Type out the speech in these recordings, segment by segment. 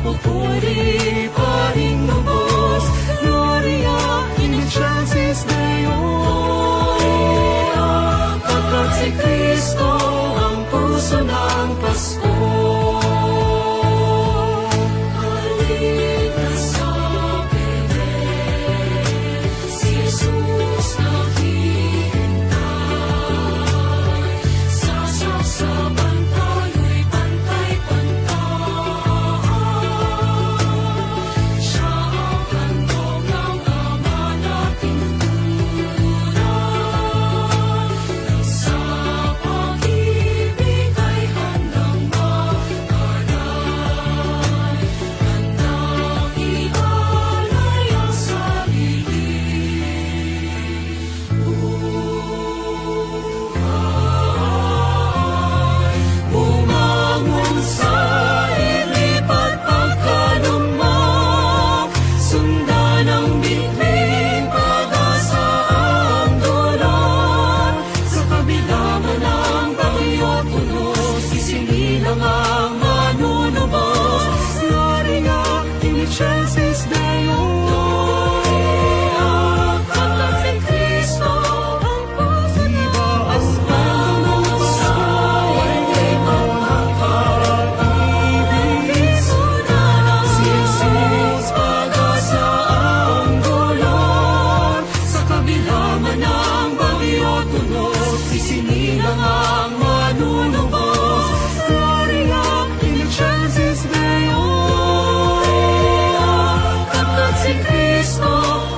Pupuri paring lubos, Gloria in excelsis Deo. Pagkat si Kristo ang puso ng Pasko. Halina sa Belen, si Jesus naghihintay. Sasasaban tayo'y pantay-pantay. Siya ang handog ng Ama nating turan. Sa pag-ibig ay handang mag-alay, handang ialay ang sarili. Bumangon sa ilipat pagkalumang, sundan ang bituin, pag-asa ang dulan. Sa kabila man ang bagyo't unos, isinilang ang manunubos. Gloria in excelsis Deo. Pagkat si Kristo ang puso ng Pasko. Si Jesus, pag-asa ang dulan. Sa kabila man ang bagyo't unos, isinilang ang manunubos. Gloria in excelsis Deo. Pagkat si Kristo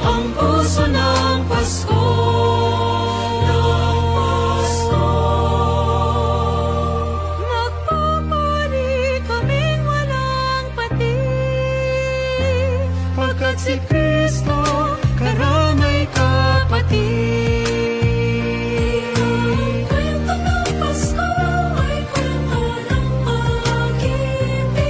ang puso ng Pasko. Nagpapari kaming walang pati, pagkat si Kristo karamay kapatid. Kwento ng Pasko ay kwento ng pag-ibig.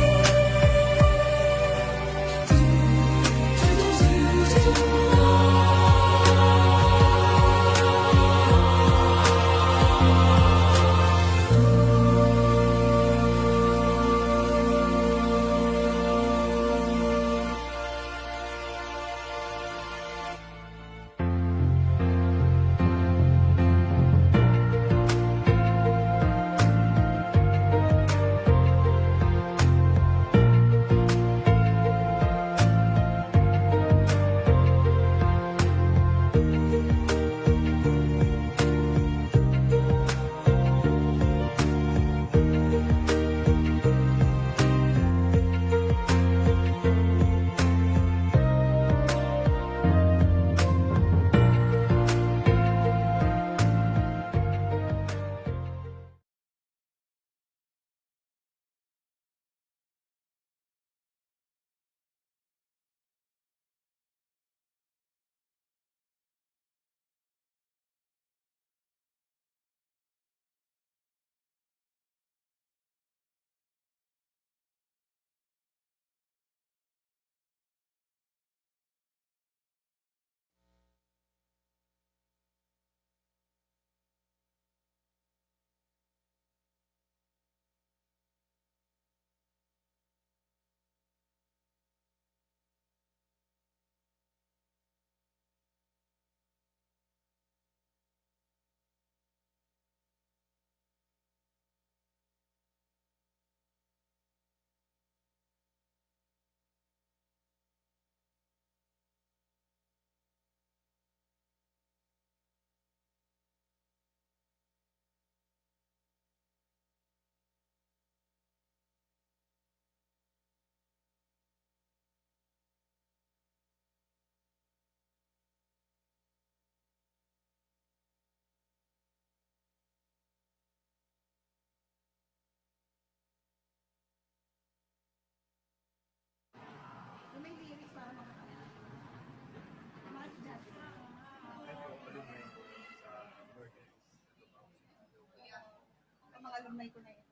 alumni ko na yun.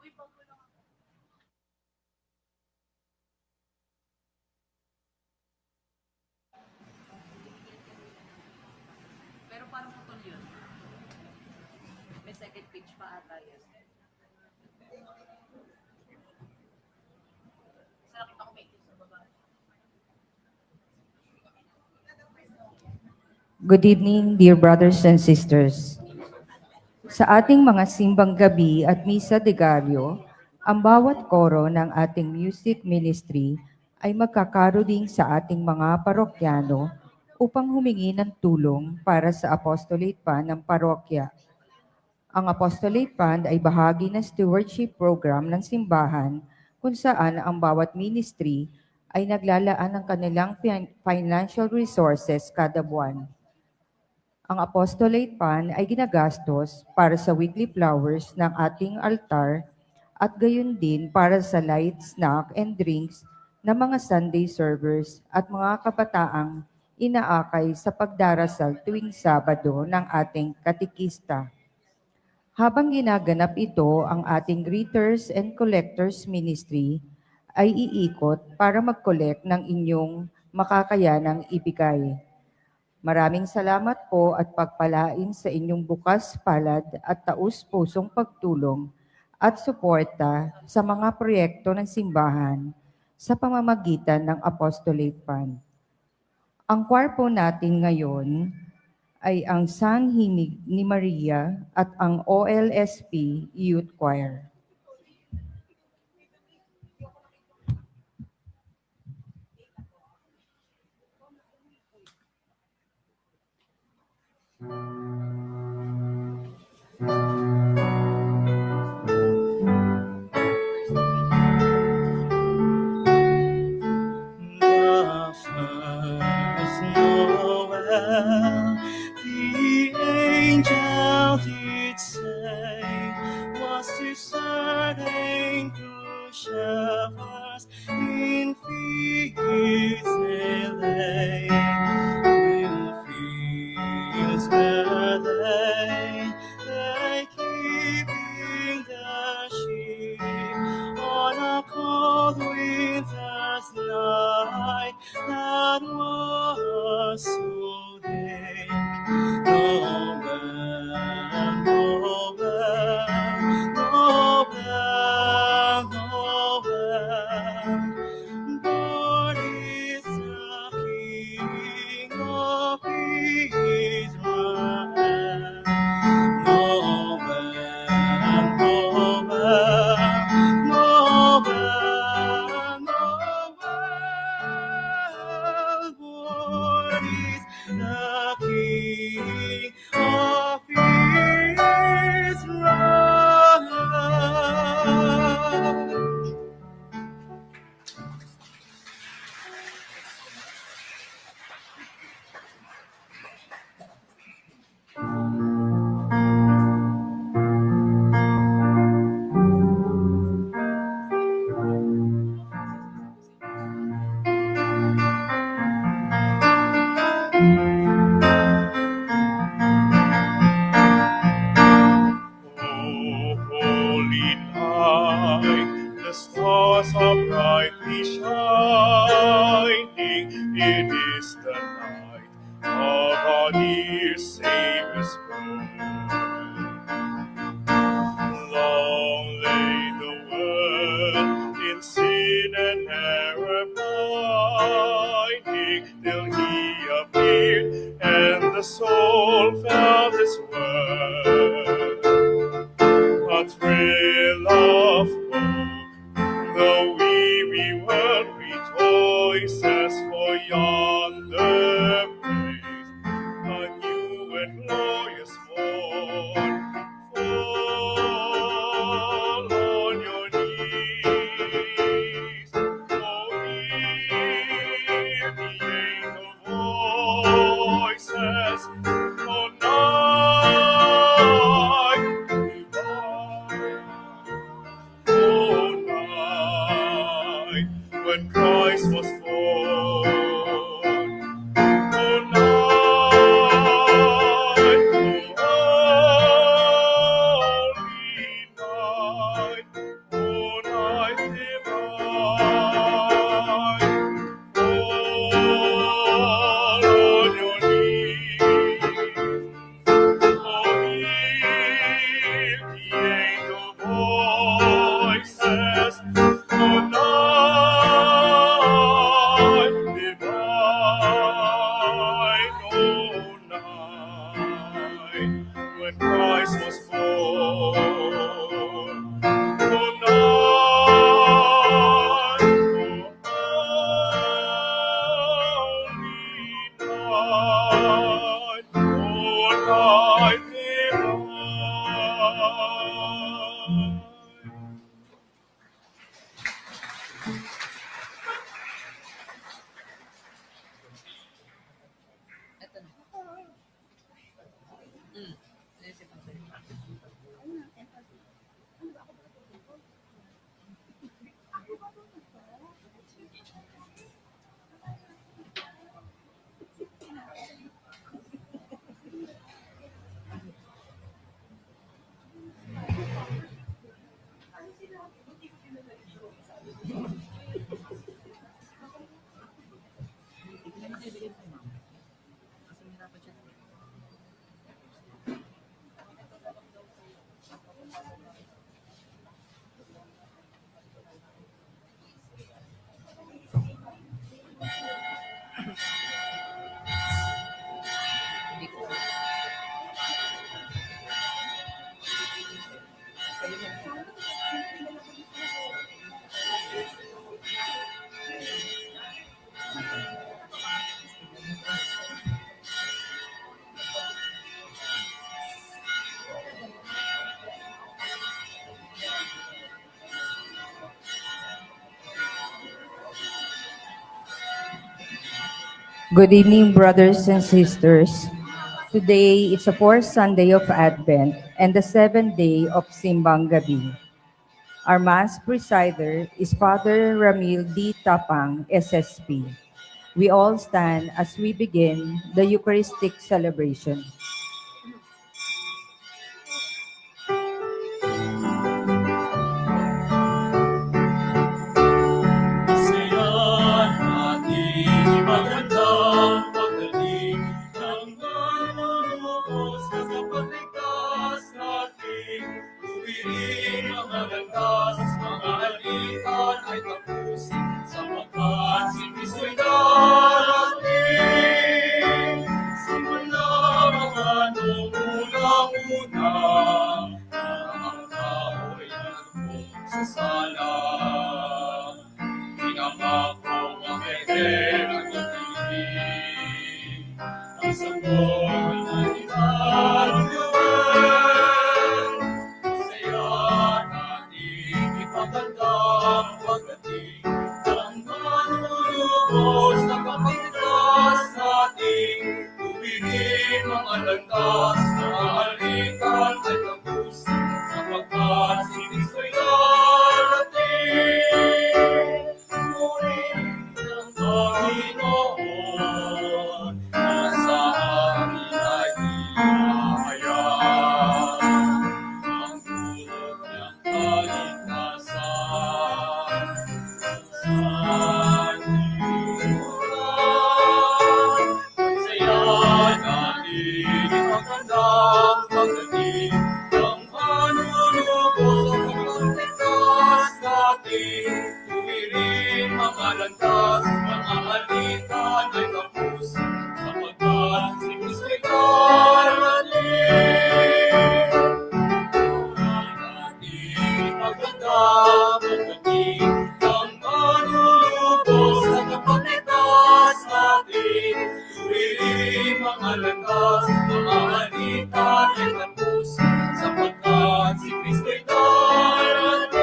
Uy, pagkulang ako. Pero parang putol yun. May second page pa ata yun. Good evening, dear brothers and sisters. Sa ating mga simbang gabi at misa de Gallo, ang bawat koro ng ating music ministry ay magkakaroling sa ating mga parokyano upang humingi ng tulong para sa apostolate fund ng parokya. Ang apostolate fund ay bahagi ng stewardship program ng simbahan kung saan ang bawat ministry ay naglalaan ng kanilang financial resources kada buwan. Ang apostolate fund ay ginagastos para sa weekly flowers ng ating altar at gayon din para sa light, snack, and drinks ng mga Sunday servers at mga kabataang inaakay sa pagdarasal tuwing Sabado ng ating katikista. Habang ginaganap ito, ang ating greeters and collectors ministry ay iikot para mag-collect ng inyong makakayanang ibigay. Maraming salamat po at pagpalain sa inyong bukas palad at taus-pusong pagtulong at suporta sa mga proyekto ng simbahan sa pamamagitan ng Apostolate Fund. Ang choir po natin ngayon ay ang Sanhinig ni Maria at ang OLSP Youth Choir. The first Noel, the angel did say, was discerning to shepherds in fields they lay, in fields where they keeping the sheep on a cold winter's night that was soothing. Nowhere, nowhere, nowhere, nowhere. Born is the King of Israel. Nowhere, nowhere, nowhere, nowhere. Born is the King of Israel. Holy night, the stars are brightly shining. It is the night of our dear Savior's birth. Long lay the world in sin and error binding, till He appeared and the soul felt His word. A thrill of hope, the weary world rejoices for yonder praise, a new and glorious morn. Fall on your knees, oh, hear the angel voices, oh, night divine. Oh, night when Christ was born. Oh, night, oh, holy night, oh, night divine. Fall on your knees, oh, hear the angel voices, oh, night divine, oh, night. Good evening, brothers and sisters. Today is the fourth Sunday of Advent and the seventh day of Simbang Gabi. Our Mass presider is Father Ramil D. Tapang, SSP. We all stand as we begin the Eucharistic celebration. Isayan natin magandang pagdating ng manunubos na kapagligtas natin. Tuwirin mga landas, mga alitan ay tapusin, sapagkat si Kristo'y darating. Simula mga nung unang-una, na ang tao'y nagpong sa sala. Pinangako ang Eden at pag-ibig, ang sanggol na ikaluluan. Saya natin ipagandang pagdating ng manunubos na kapagligtas natin. Tuwirin mga landas, mga alitan ay tapusin, sapagkat si Kristo'y darating. Purihin ng Panginoon, na sa amin ay hinahayag. Ang dulot niyang kaligtasan sa himulan. Saya natin ipagandang pagdating ng manunubos sa kapagligtas natin. Tuwirin mga landas, mga alitan ay tapusin, sapagkat si Kristo'y darating. Natin ipagandang pagdating ng manunubos sa kapagligtas natin. Tuwirin mga landas, mga alitan ay tapusin, sapagkat si Kristo'y darating.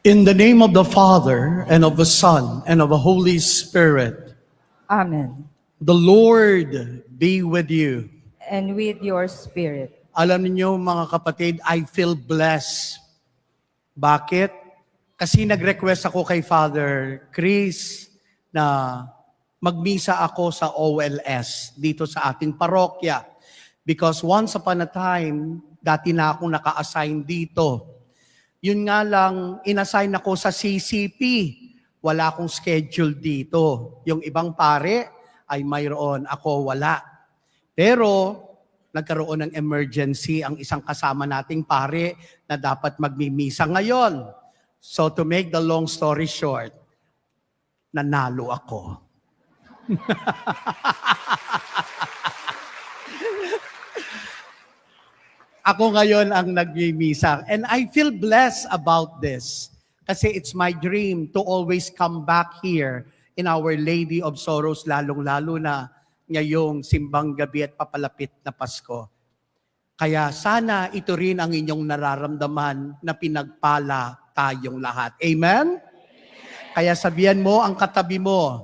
In the name of the Father, and of the Son, and of the Holy Spirit, Amen. the Lord be with you. And with your spirit. Alam niyo mga kapatid, I feel blessed. Bakit? Kasi nag-request ako kay Father Chris na magmisa ako sa OLS dito sa ating parokya. Because once upon a time, dati na akong naka-assign dito. Yun nga lang, inassign ako sa CCP. Wala akong schedule dito. Yung ibang pare ay mayroon, ako wala. Pero, nagkaroon ng emergency ang isang kasama nating pare na dapat magmimisa ngayon. So to make the long story short, nanalo ako. Ako ngayon ang nagmimisa. And I feel blessed about this. Kasi it's my dream to always come back here in Our Lady of Sorrows, lalong-lalo na ngayong simbang gabi at papalapit na Pasko. Kaya sana ito rin ang inyong nararamdaman na pinagpala tayong lahat. Amen? Kaya sabihan mo ang katabi mo,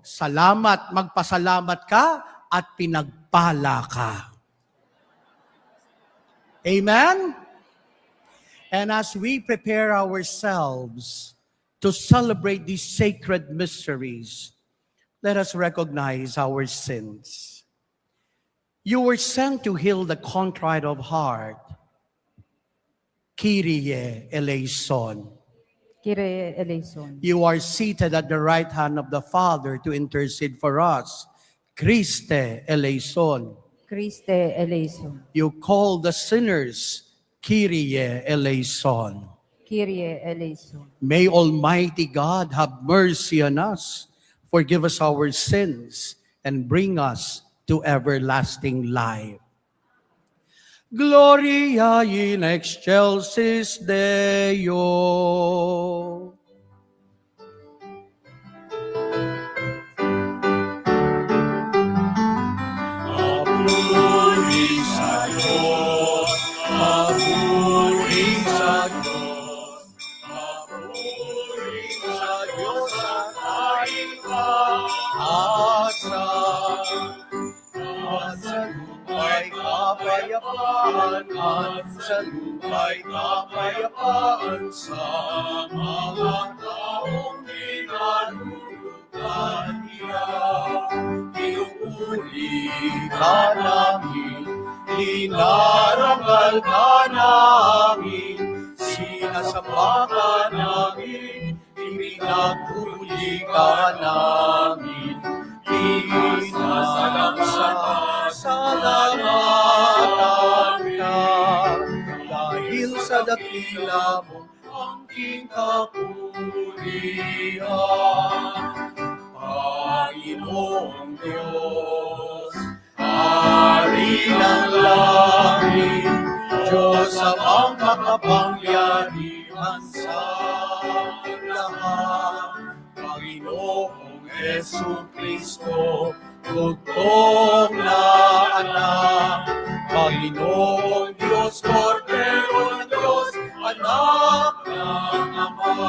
salamat, magpasalamat ka at pinagpala ka. Amen? And as we prepare ourselves to celebrate these sacred mysteries, let us recognize our sins. You were sent to heal the contrite of heart. Kyrie eleison. Kyrie eleison. You are seated at the right hand of the Father to intercede for us. Christe eleison. Christe eleison. You call the sinners. Kyrie eleison. Kyrie eleison. May Almighty God have mercy on us, forgive us our sins, and bring us to everlasting life. Gloria in excelsis Deo. Papuri sa Diyos, papuri sa Diyos, papuri sa Diyos ang ating pag-asa. At sa luma'y kapayapaan, at sa luma'y kapayapaan sa mga taong pinalulutan niya. Pinupuri ka namin, inarangal ka namin, sinasamba ka namin, pinagpuli ka namin. Salamatan ka dahil sa dakila mo ang iyong kapurihan. Panginoong Diyos, Hari ng langit, Diyos ang makapangyarihan sa lahat. Panginoong Jesucristo, tugtong na anak, Panginoong Diyos, Kordero ng Diyos, anak ng Ama.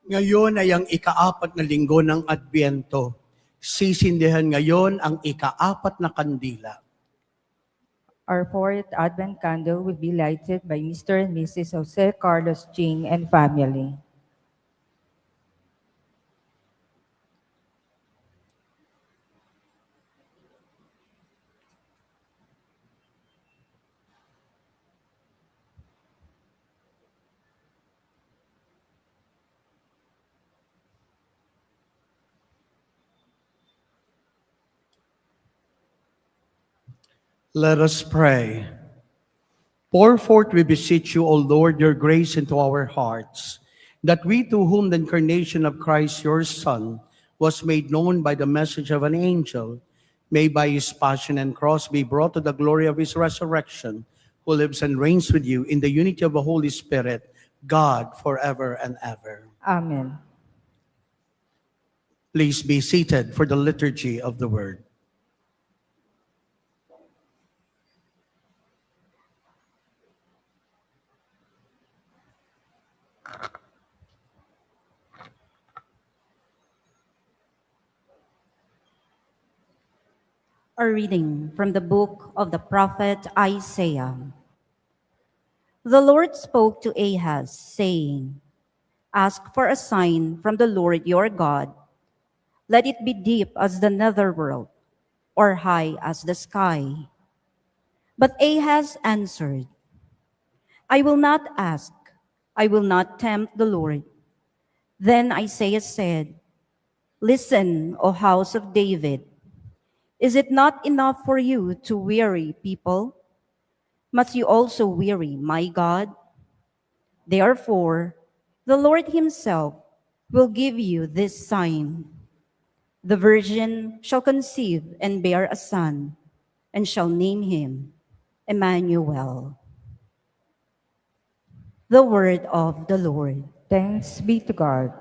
Ngayon ay ang ika-4 na linggo ng Adbyento. Sisindihan ngayon ang ika-4 na kandila. Our fourth Advent candle will be lighted by Mr. and Mrs. Jose Carlos Ching and family. Let us pray. Pour forth, we beseech you, O Lord, your grace into our hearts, that we to whom the incarnation of Christ, your Son, was made known by the message of an angel, may by his passion and cross be brought to the glory of his resurrection, who lives and reigns with you in the unity of the Holy Spirit, God, forever and ever. Amen. Please be seated for the liturgy of the word. A reading from the book of the prophet Isaiah. The Lord spoke to Ahaz, saying, "Ask for a sign from the Lord your God. Let it be deep as the netherworld, or high as the sky." But Ahaz answered, "I will not ask. I will not tempt the Lord." Then Isaiah said, "Listen, O house of David. Is it not enough for you to weary people? Must you also weary my God? Therefore, the Lord himself will give you this sign. The virgin shall conceive and bear a son, and shall name him Emmanuel." The word of the Lord. Thanks be to God.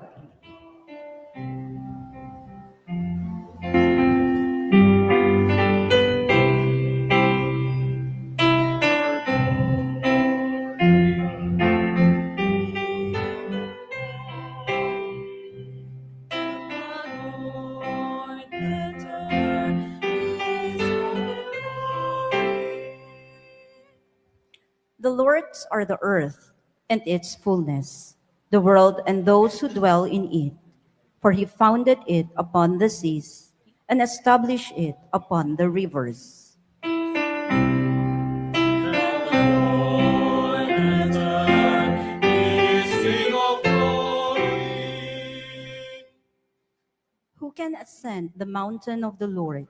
Lord, enter His glory. The Lord's are the earth and its fullness, the world and those who dwell in it. For he founded it upon the seas and established it upon the rivers. Lord, enter His King of glory. Who can ascend the mountain of the Lord?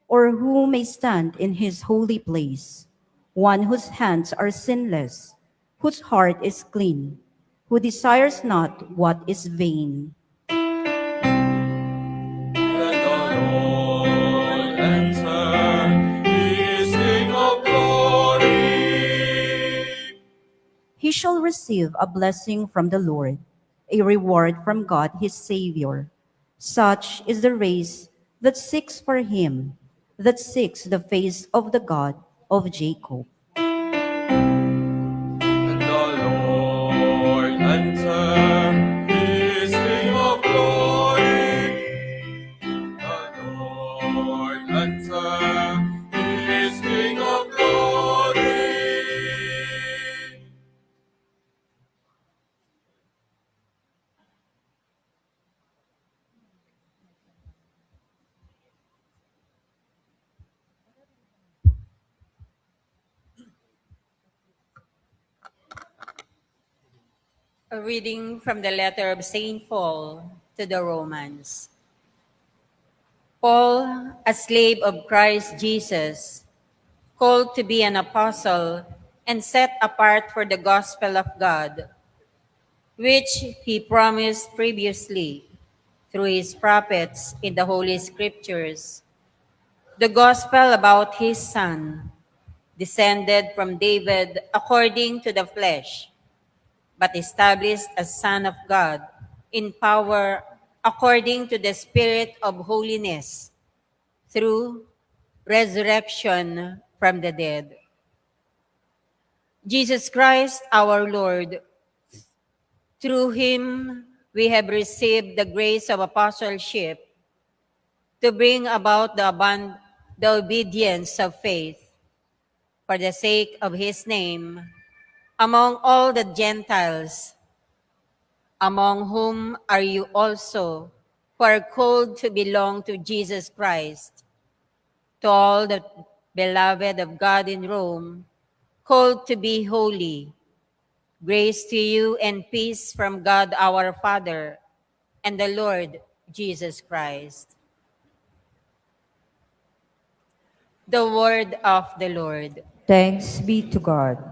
Or who may stand in his holy place? One whose hands are sinless, whose heart is clean, who desires not what is vain. Let the Lord enter His King of glory. He shall receive a blessing from the Lord, a reward from God his Savior. Such is the race that seeks for him, that seeks the face of the God of Jacob. Let the Lord enter His King of glory. The Lord enter His King of glory. A reading from the letter of St. Paul to the Romans. Paul, a slave of Christ Jesus, called to be an apostle and set apart for the gospel of God, which he promised previously through his prophets in the Holy Scriptures, the gospel about his Son, descended from David according to the flesh, but established as Son of God in power according to the Spirit of holiness, through resurrection from the dead. Jesus Christ our Lord, through him we have received the grace of apostleship to bring about the obedience of faith for the sake of his name among all the Gentiles, among whom are you also, who are called to belong to Jesus Christ. To all the beloved of God in Rome, called to be holy, grace to you and peace from God our Father and the Lord Jesus Christ. The word of the Lord. Thanks be to God.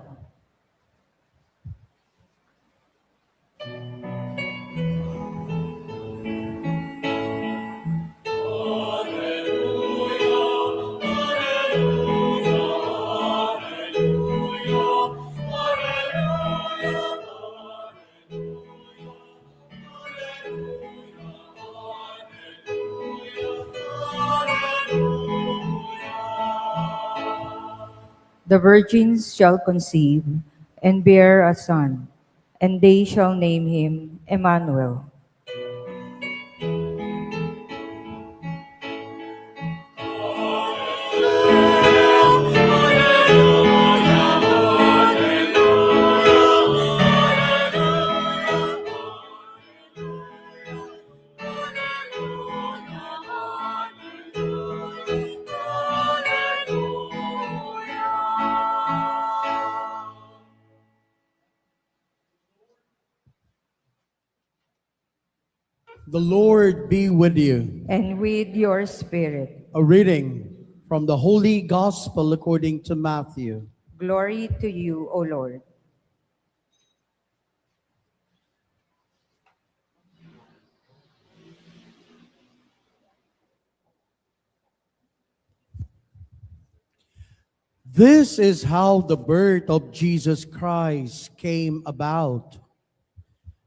The virgins shall conceive and bear a son, and they shall name him Emmanuel. The Lord be with you. And with your spirit. A reading from the Holy Gospel according to Matthew. Glory to you, O Lord. This is how the birth of Jesus Christ came about.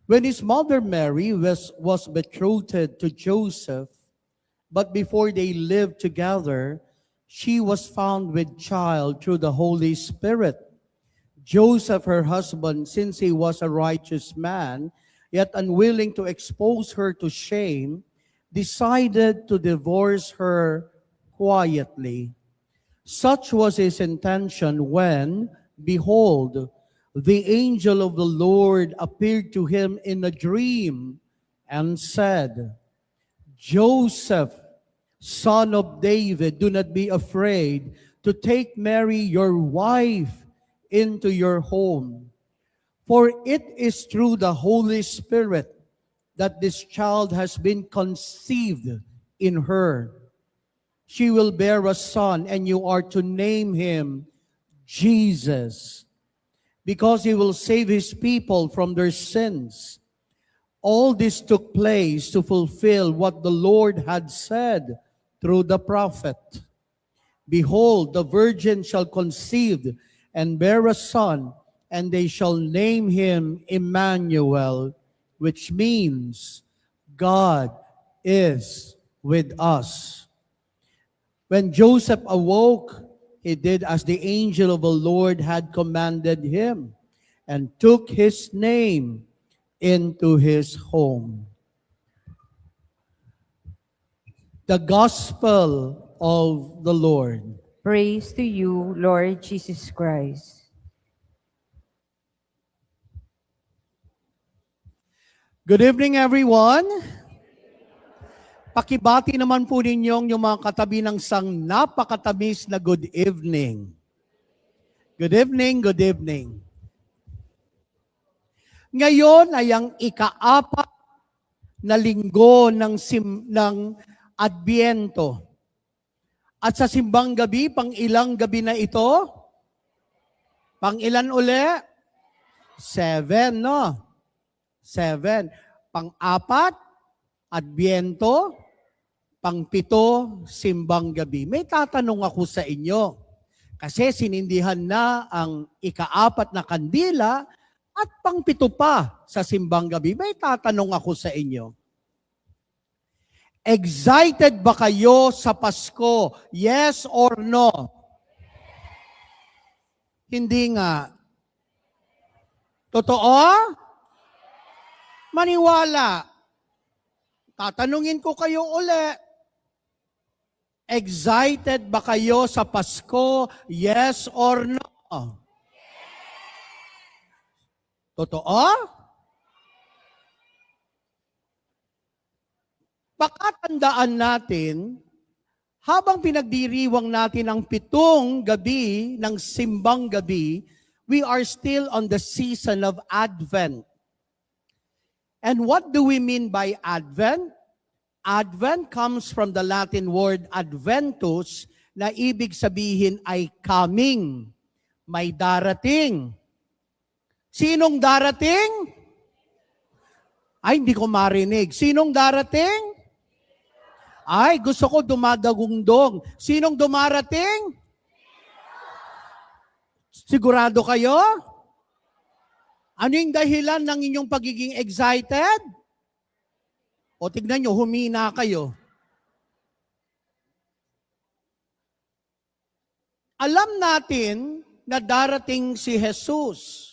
When his mother Mary was betrothed to Joseph, but before they lived together, she was found with child through the Holy Spirit. Joseph, her husband, since he was a righteous man, yet unwilling to expose her to shame, decided to divorce her quietly. Such was his intention when, behold, the angel of the Lord appeared to him in a dream and said, Joseph, son of David, do not be afraid to take Mary, your wife, into your home. For it is through the Holy Spirit that this child has been conceived in her. She will bear a son, and you are to name him Jesus, because he will save his people from their sins. All this took place to fulfill what the Lord had said through the prophet. Behold, the virgin shall conceive and bear a son, and they shall name him Emmanuel, which means God is with us. When Joseph awoke, he did as the angel of the Lord had commanded him, and took his name into his home. The Gospel of the Lord. Praise to you, Lord Jesus Christ. Good evening, everyone. Pakibati naman po ninyong yung mga katabi ng sang napakatamis na good evening. Good evening, good evening. Ngayon ay ang ika-apat na linggo ng Adbyento. At sa simbang gabi, pang ilang gabi na ito? Pang ilan uli? 7, no? 7. Pang-apat, Adbyento. Pang-pito, simbang gabi. May tatanong ako sa inyo. Kasi sinindihan na ang ika-apat na kandila at pang-pito pa sa simbang gabi. May tatanong ako sa inyo. Excited ba kayo sa Pasko? Yes or no? Hindi nga. Totoo? Maniwala. Tatanungin ko kayo uli. Excited ba kayo sa Pasko? Yes or no? Totoo? Baka tandaan natin, habang pinagdiriwang natin ang 7 gabi ng simbang gabi, we are still on the season of Advent. And what do we mean by Advent? Advent comes from the Latin word adventus, na ibig sabihin ay coming. May darating. Sinong darating? Ay, hindi ko marinig. Sinong darating? Ay, gusto ko dumadagungdong. Sinong dumarating? Sigurado kayo? Ano yung dahilan ng inyong pagiging excited? O tignan nyo, humina kayo. Alam natin na darating si Jesus.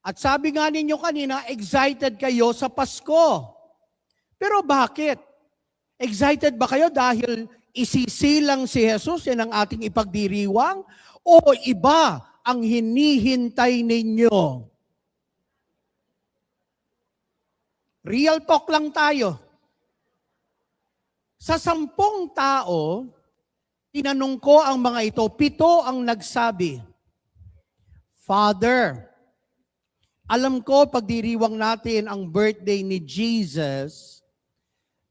At sabi nga ninyo kanina, excited kayo sa Pasko. Pero bakit? Excited ba kayo dahil isisilang si Jesus, yan ang ating ipagdiriwang? O iba ang hinihintay ninyo? Real talk lang tayo. Sa 10 tao, tinanong ko ang mga ito, 7 ang nagsabi, Father, alam ko pagdiriwang natin ang birthday ni Jesus,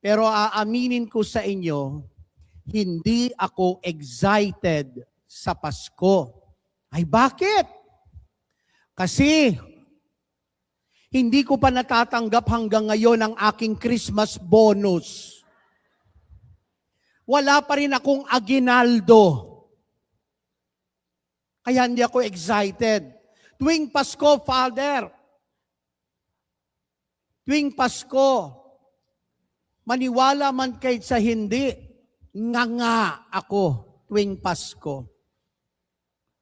pero aaminin ko sa inyo, hindi ako excited sa Pasko. Ay bakit? Kasi hindi ko pa natatanggap hanggang ngayon ang aking Christmas bonus. Wala pa rin akong aginaldo. Kaya hindi ako excited. Tuwing Pasko, Father, tuwing Pasko, maniwala man kahit sa hindi, nga ako tuwing Pasko.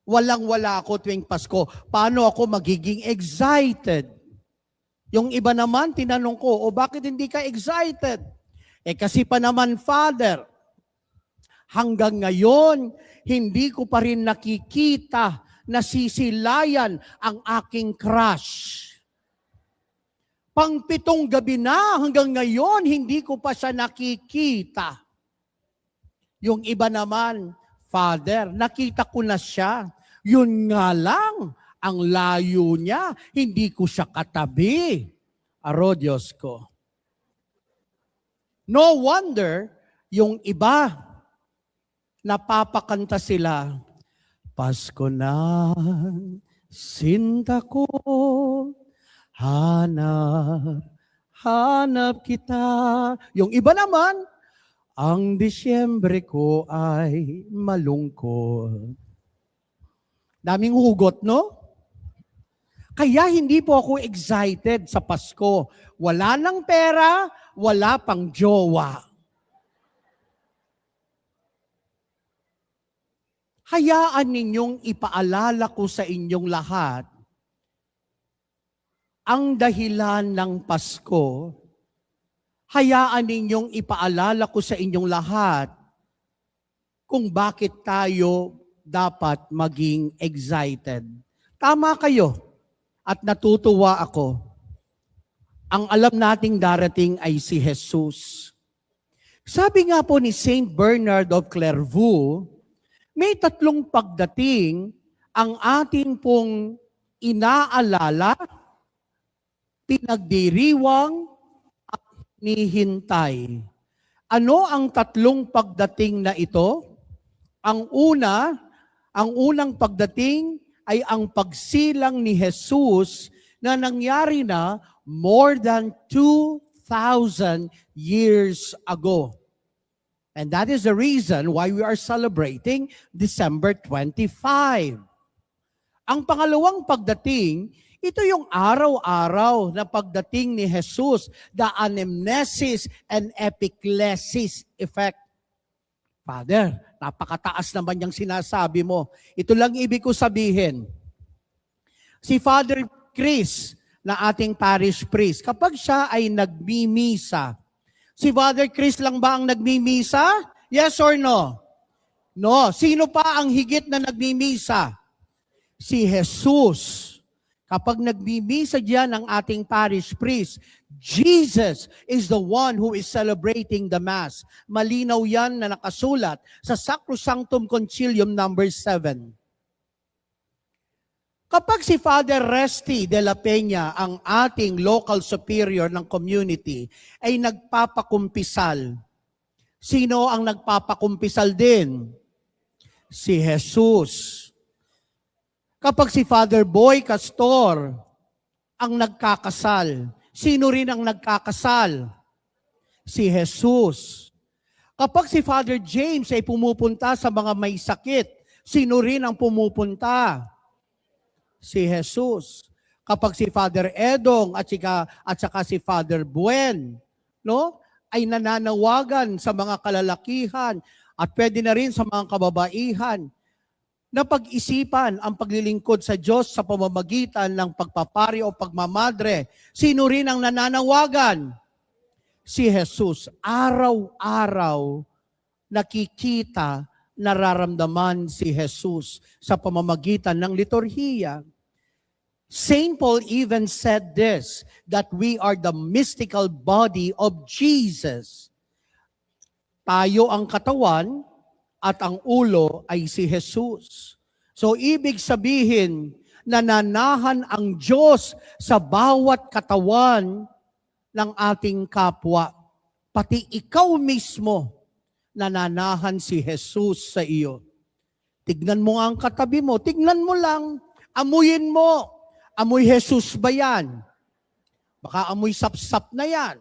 Walang-wala ako tuwing Pasko. Paano ako magiging excited? Yung iba naman, tinanong ko, o bakit hindi ka excited? Kasi pa naman, Father, hanggang ngayon, hindi ko pa rin nakikita na sisilayan ang aking crush. Pang-7 gabi na, hanggang ngayon, hindi ko pa siya nakikita. Yung iba naman, Father, nakita ko na siya. Yun nga lang, ang layo niya, hindi ko siya katabi. Aro, Diyos ko. No wonder, yung iba, napapakanta sila, Pasko na, sinta ko, hanap kita. Yung iba naman, ang Disyembre ko ay malungkot. Daming hugot, no? Kaya hindi po ako excited sa Pasko. Wala nang pera, wala pang jowa. Hayaan ninyong ipaalala ko sa inyong lahat ang dahilan ng Pasko. Hayaan ninyong ipaalala ko sa inyong lahat kung bakit tayo dapat maging excited. Tama kayo at natutuwa ako. Ang alam nating darating ay si Jesus. Sabi nga po ni Saint Bernard of Clairvaux, may 3 pagdating ang ating pong inaalala, pinagdiriwang, at hinihintay. Ano ang 3 pagdating na ito? Ang unang pagdating ay ang pagsilang ni Jesus na nangyari na more than 2,000 years ago. And that is the reason why we are celebrating December 25. Ang pangalawang pagdating, ito yung araw-araw na pagdating ni Jesus, the anamnesis and epiclesis effect. Father, napakataas naman yung sinasabi mo. Ito lang ibig ko sabihin. Si Father Chris, na ating parish priest, kapag siya ay nagmimisa, Si Father Chris lang ba ang nagmimisa? Yes or no? No. Sino pa ang higit na nagmimisa? Si Jesus. Kapag nagmimisa diyan ang ating parish priest, Jesus is the one who is celebrating the Mass. Malinaw yan na nakasulat sa Sacrosanctum Concilium number 7. Kapag si Father Resty de la Peña, ang ating local superior ng community, ay nagpapakumpisal, sino ang nagpapakumpisal din? Si Jesus. Kapag si Father Boy Castor ang nagkakasal, sino rin ang nagkakasal? Si Jesus. Kapag si Father James ay pumupunta sa mga may sakit, sino rin ang pumupunta? Si Jesus. Kapag si Father Edong at saka si Father Buen, no, ay nananawagan sa mga kalalakihan at pwede na rin sa mga kababaihan na pag-isipan ang paglilingkod sa Diyos sa pamamagitan ng pagpapari o pagmamadre. Sino rin ang nananawagan? Si Jesus. Araw-araw nakikita, nararamdaman si Jesus sa pamamagitan ng liturhiya. Saint Paul even said this, that we are the mystical body of Jesus. Tayo ang katawan at ang ulo ay si Jesus. So ibig sabihin, nananahan ang Diyos sa bawat katawan ng ating kapwa. Pati ikaw mismo, nananahan si Jesus sa iyo. Tignan mo nga ang katabi mo, tignan mo lang, amuyin mo. Amoy Jesus ba yan? Baka amoy sapsap na yan.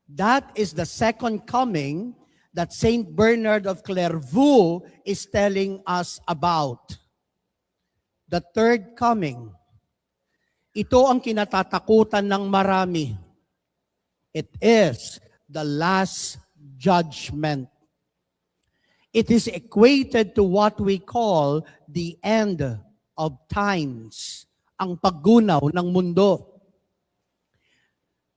That is the second coming that Saint Bernard of Clairvaux is telling us about. The third coming. Ito ang kinatatakutan ng marami. It is the last judgment. It is equated to what we call the end of times, ang paggunaw ng mundo.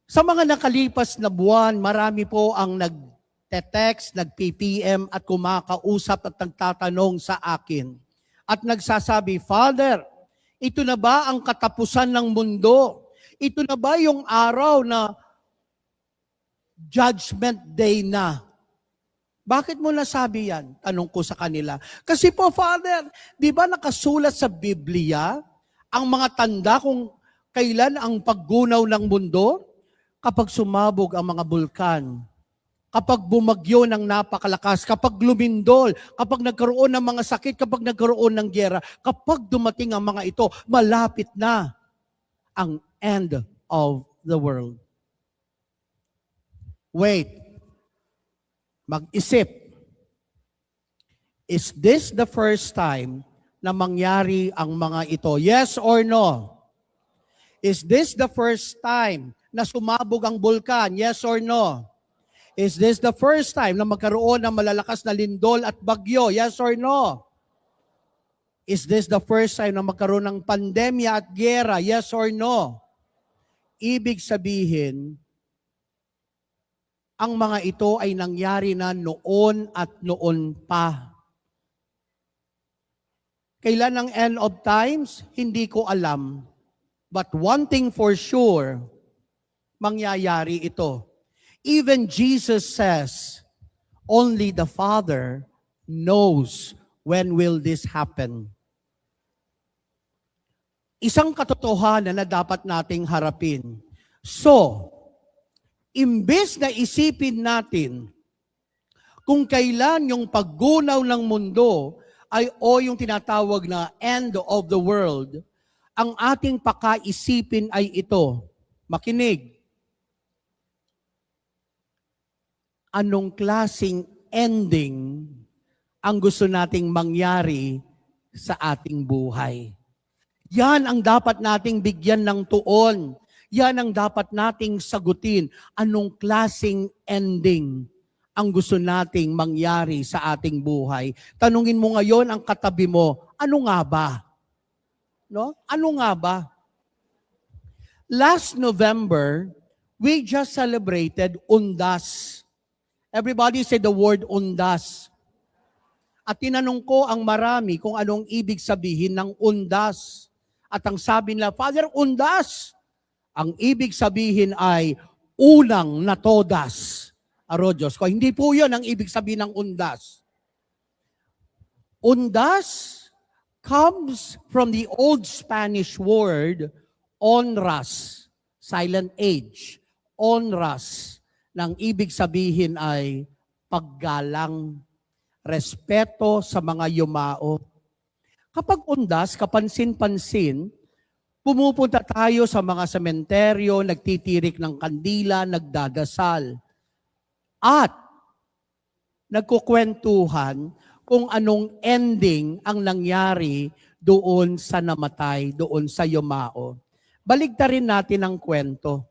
Sa mga nakalipas na buwan, marami po ang nag-text, nag-PPM at kumakausap at nagtatanong sa akin. At nagsasabi, Father, ito na ba ang katapusan ng mundo? Ito na ba yung araw na judgment day na? Bakit mo nasabi yan? Tanong ko sa kanila. Kasi po, Father, di ba nakasulat sa Biblia ang mga tanda kung kailan ang paggunaw ng mundo? Kapag sumabog ang mga bulkan, kapag bumagyo ng napakalakas, kapag lumindol, kapag nagkaroon ng mga sakit, kapag nagkaroon ng gyera, kapag dumating ang mga ito, malapit na ang end of the world. Wait. Mag-isip. Is this the first time na mangyari ang mga ito? Yes or no? Is this the first time na sumabog ang bulkan? Yes or no? Is this the first time na magkaroon ng malalakas na lindol at bagyo? Yes or no? Is this the first time na magkaroon ng pandemya at gyera? Yes or no? Ibig sabihin, ang mga ito ay nangyari na noon at noon pa. Kailan ang end of times? Hindi ko alam. But one thing for sure, mangyayari ito. Even Jesus says, only the Father knows when will this happen. Isang katotohanan na dapat nating harapin. So, imbes na isipin natin kung kailan yung paggunaw ng mundo ay yung tinatawag na end of the world, ang ating pakaisipin ay ito. Makinig. Anong klaseng ending ang gusto nating mangyari sa ating buhay? Yan ang dapat nating bigyan ng tuon. Yan ang dapat nating sagutin. Anong klaseng ending ang gusto nating mangyari sa ating buhay? Tanungin mo ngayon ang katabi mo, ano nga ba? No? Ano nga ba? Last November, we just celebrated Undas. Everybody say the word Undas. At tinanong ko ang marami kung anong ibig sabihin ng Undas. At ang sabi nila, Father, Undas, ang ibig sabihin ay unang na todas. Diyos ko, hindi po yun ang ibig sabihin ng Undas. Undas comes from the old Spanish word honras, silent H, honras, nang ibig sabihin ay paggalang, respeto sa mga yumao. Kapag undas, kapansin-pansin, pumupunta tayo sa mga sementeryo, nagtitirik ng kandila, nagdadasal. At nagkukwentuhan kung anong ending ang nangyari doon sa namatay, doon sa yumao. Baligtarin natin ang kwento.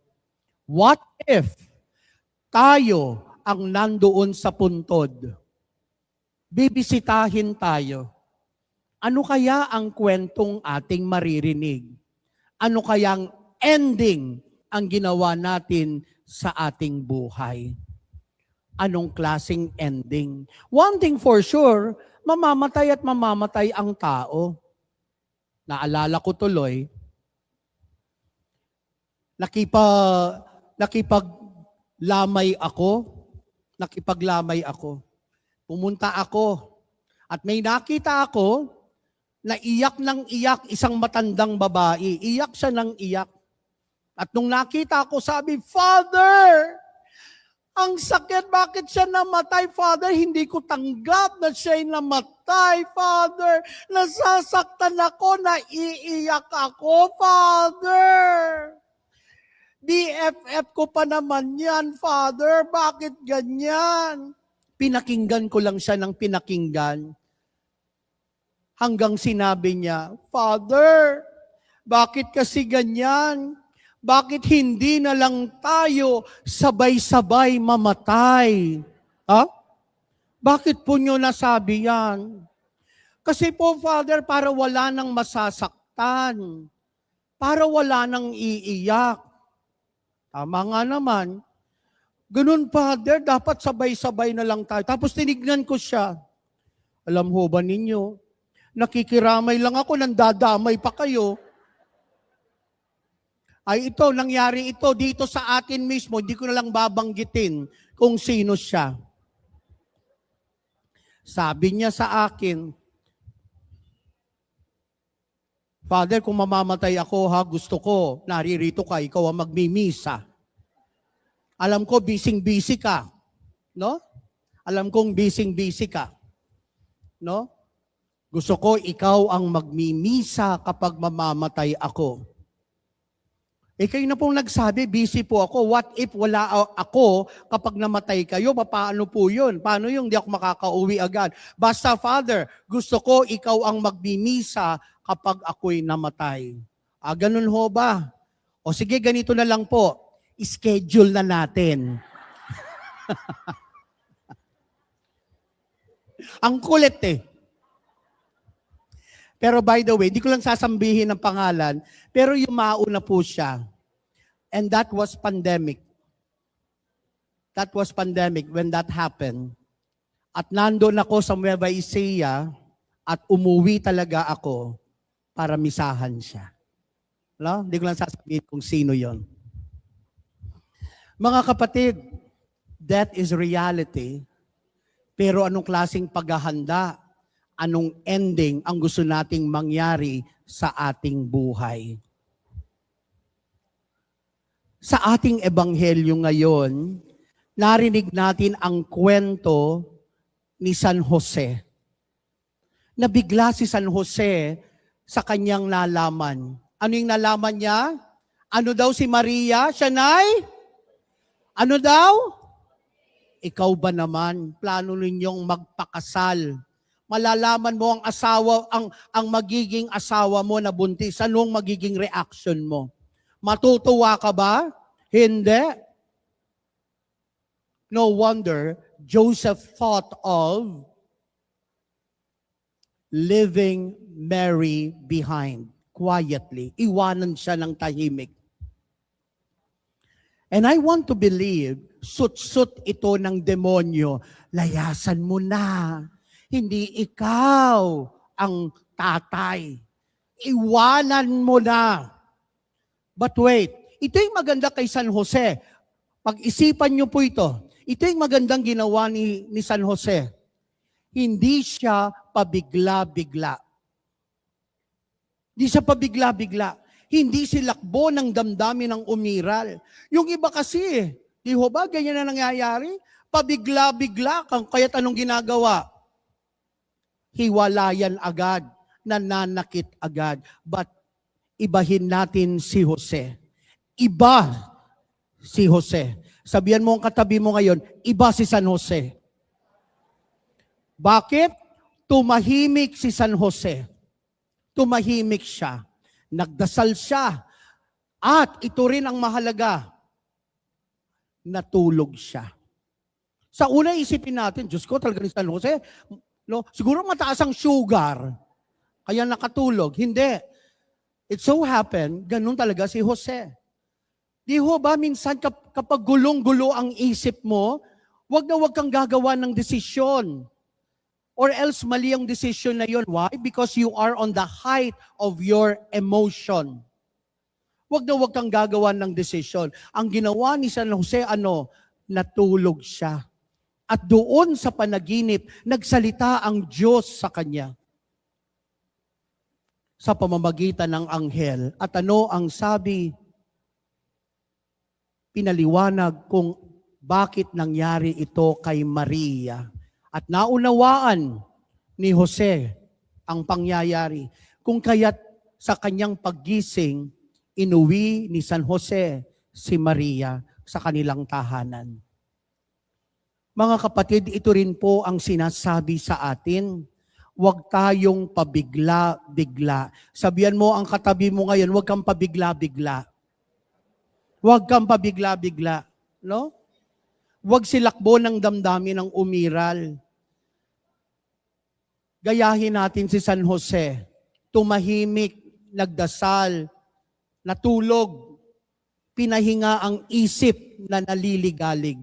What if tayo ang nandoon sa puntod? Bibisitahin tayo. Ano kaya ang kwentong ating maririnig? Ano kayang ending ang ginawa natin sa ating buhay? Anong klaseng ending? One thing for sure, mamamatay at mamamatay ang tao. Naalala ko tuloy, nakipaglamay ako. Pumunta ako at may nakita ako na iyak ng iyak isang matandang babae. Iyak siya ng iyak. At nung nakita ko, sabi, Father, ang sakit, bakit siya namatay, Father? Hindi ko tanggap na siya'y namatay, Father. Nasasaktan ako, naiiyak ako, Father. BFF ko pa naman yan, Father. Bakit ganyan? Pinakinggan ko lang siya ng pinakinggan. Hanggang sinabi niya, Father, bakit kasi ganyan? Bakit hindi na lang tayo sabay-sabay mamatay? Ha? Bakit po nyo nasabi yan? Kasi po, Father, para wala nang masasaktan. Para wala nang iiyak. Tama nga naman. Ganun, Father, dapat sabay-sabay na lang tayo. Tapos tinignan ko siya. Alam ho ba ninyo, nakikiramay lang ako, nandadamay pa kayo. Ay ito, nangyari ito dito sa atin mismo, hindi ko na lang babanggitin kung sino siya. Sabi niya sa akin, Father, kung mamamatay ako, gusto ko, naririto ka, ikaw ang magmimisa. Alam ko, busy-busy ka. No? Alam kong busy-busy ka. No? Gusto ko, ikaw ang magmimisa kapag mamamatay ako. Kayo na pong nagsabi, busy po ako. What if wala ako kapag namatay kayo? Paano po yun? Paano yung di ako makakauwi agad? Basta, Father, gusto ko ikaw ang magmimisa kapag ako'y namatay. Ganun ho ba? O sige, ganito na lang po. Schedule na natin. Ang kulit eh. Pero by the way, di ko lang sasambihin ng pangalan, pero yumao na po siya. And that was pandemic. That was pandemic when that happened. At nandun ako sa Nueva Ecija at umuwi talaga ako para misahan siya. No? Di ko lang sasabihin kung sino yon. Mga kapatid, death is reality. Pero anong klaseng paghahanda? Anong ending ang gusto nating mangyari sa ating buhay? Sa ating ebanghelyo ngayon, narinig natin ang kwento ni San Jose. Nabigla si San Jose sa kanyang nalaman. Ano yung nalaman niya? Ano daw si Maria? Siya na'y? Ano daw? Ikaw ba naman, plano ninyong magpakasal? Malalaman mo ang asawa, ang magiging asawa mo na buntis. Anong magiging reaction mo? Matutuwa ka ba? Hindi. No wonder Joseph thought of leaving Mary behind quietly. Iwanan siya ng tahimik. And I want to believe, sut-sut ito ng demonyo, layasan mo na. Hindi ikaw ang tatay. Iwanan mo na. But wait, ito yung maganda kay San Jose. Pag-isipan niyo po ito. Ito yung magandang ginawa ni San Jose. Hindi siya pabigla-bigla. Hindi siya pabigla-bigla. Hindi silakbo ng damdamin ng umiral. Yung iba kasi, di ho ba, ganyan na nangyayari? Pabigla-bigla, kaya't anong ginagawa? Hiwalayan agad, nananakit agad. But ibahin natin si Jose. Iba si Jose. Sabihan mo ang katabi mo ngayon, iba si San Jose. Bakit? Tumahimik si San Jose. Tumahimik siya. Nagdasal siya. At ito rin ang mahalaga. Natulog siya. Sa una isipin natin, Diyos ko, talaga ni San Jose, no, siguro mataas ang sugar, kaya nakatulog. Hindi. It so happened, ganun talaga si Jose. Di ho ba, minsan kapag gulong-gulo ang isip mo, wag na wag kang gagawa ng desisyon. Or else mali ang decision na yun. Why? Because you are on the height of your emotion. Wag na wag kang gagawa ng decision. Ang ginawa ni San Jose, natulog siya. At doon sa panaginip, nagsalita ang Diyos sa kanya. Sa pamamagitan ng anghel. At ano ang sabi? Pinaliwanag kung bakit nangyari ito kay Maria. At naunawaan ni Jose ang pangyayari. Kung kaya't sa kanyang paggising, inuwi ni San Jose si Maria sa kanilang tahanan. Mga kapatid, ito rin po ang sinasabi sa atin. Huwag tayong pabigla-bigla. Sabihan mo ang katabi mo ngayon, huwag kang pabigla-bigla. Huwag kang pabigla-bigla. No? Huwag silakbo ng damdamin ng umiral. Gayahin natin si San Jose. Tumahimik, nagdasal, natulog, pinahinga ang isip na naliligalig.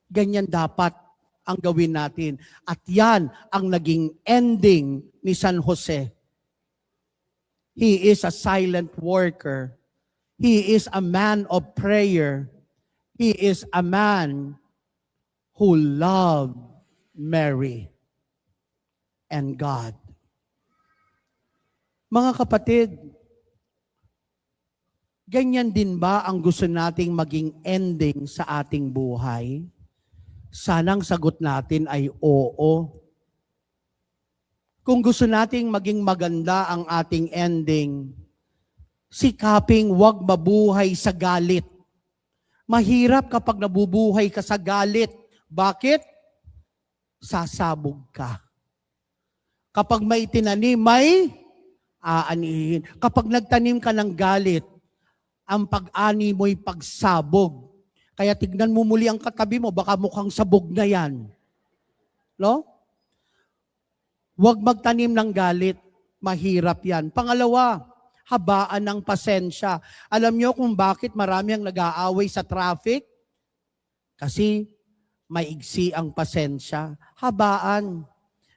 Ganyan dapat ang gawin natin. At yan ang naging ending ni San Jose. He is a silent worker. He is a man of prayer. He is a man who loved Mary and God. Mga kapatid, ganyan din ba ang gusto nating maging ending sa ating buhay? Sanang sagot natin ay oo. Kung gusto nating maging maganda ang ating ending, sikaping wag mabuhay sa galit. Mahirap kapag nabubuhay ka sa galit. Bakit? Sasabog ka. Kapag may tinanim, may aanihin. Kapag nagtanim ka ng galit, ang pag-ani mo'y pagsabog. Kaya tignan mo muli ang katabi mo, baka mukhang sabog na yan. No? Huwag magtanim ng galit. Mahirap yan. Pangalawa, habaan ng pasensya. Alam niyo kung bakit marami ang nag-aaway sa traffic? Kasi maigsi ang pasensya. Habaan.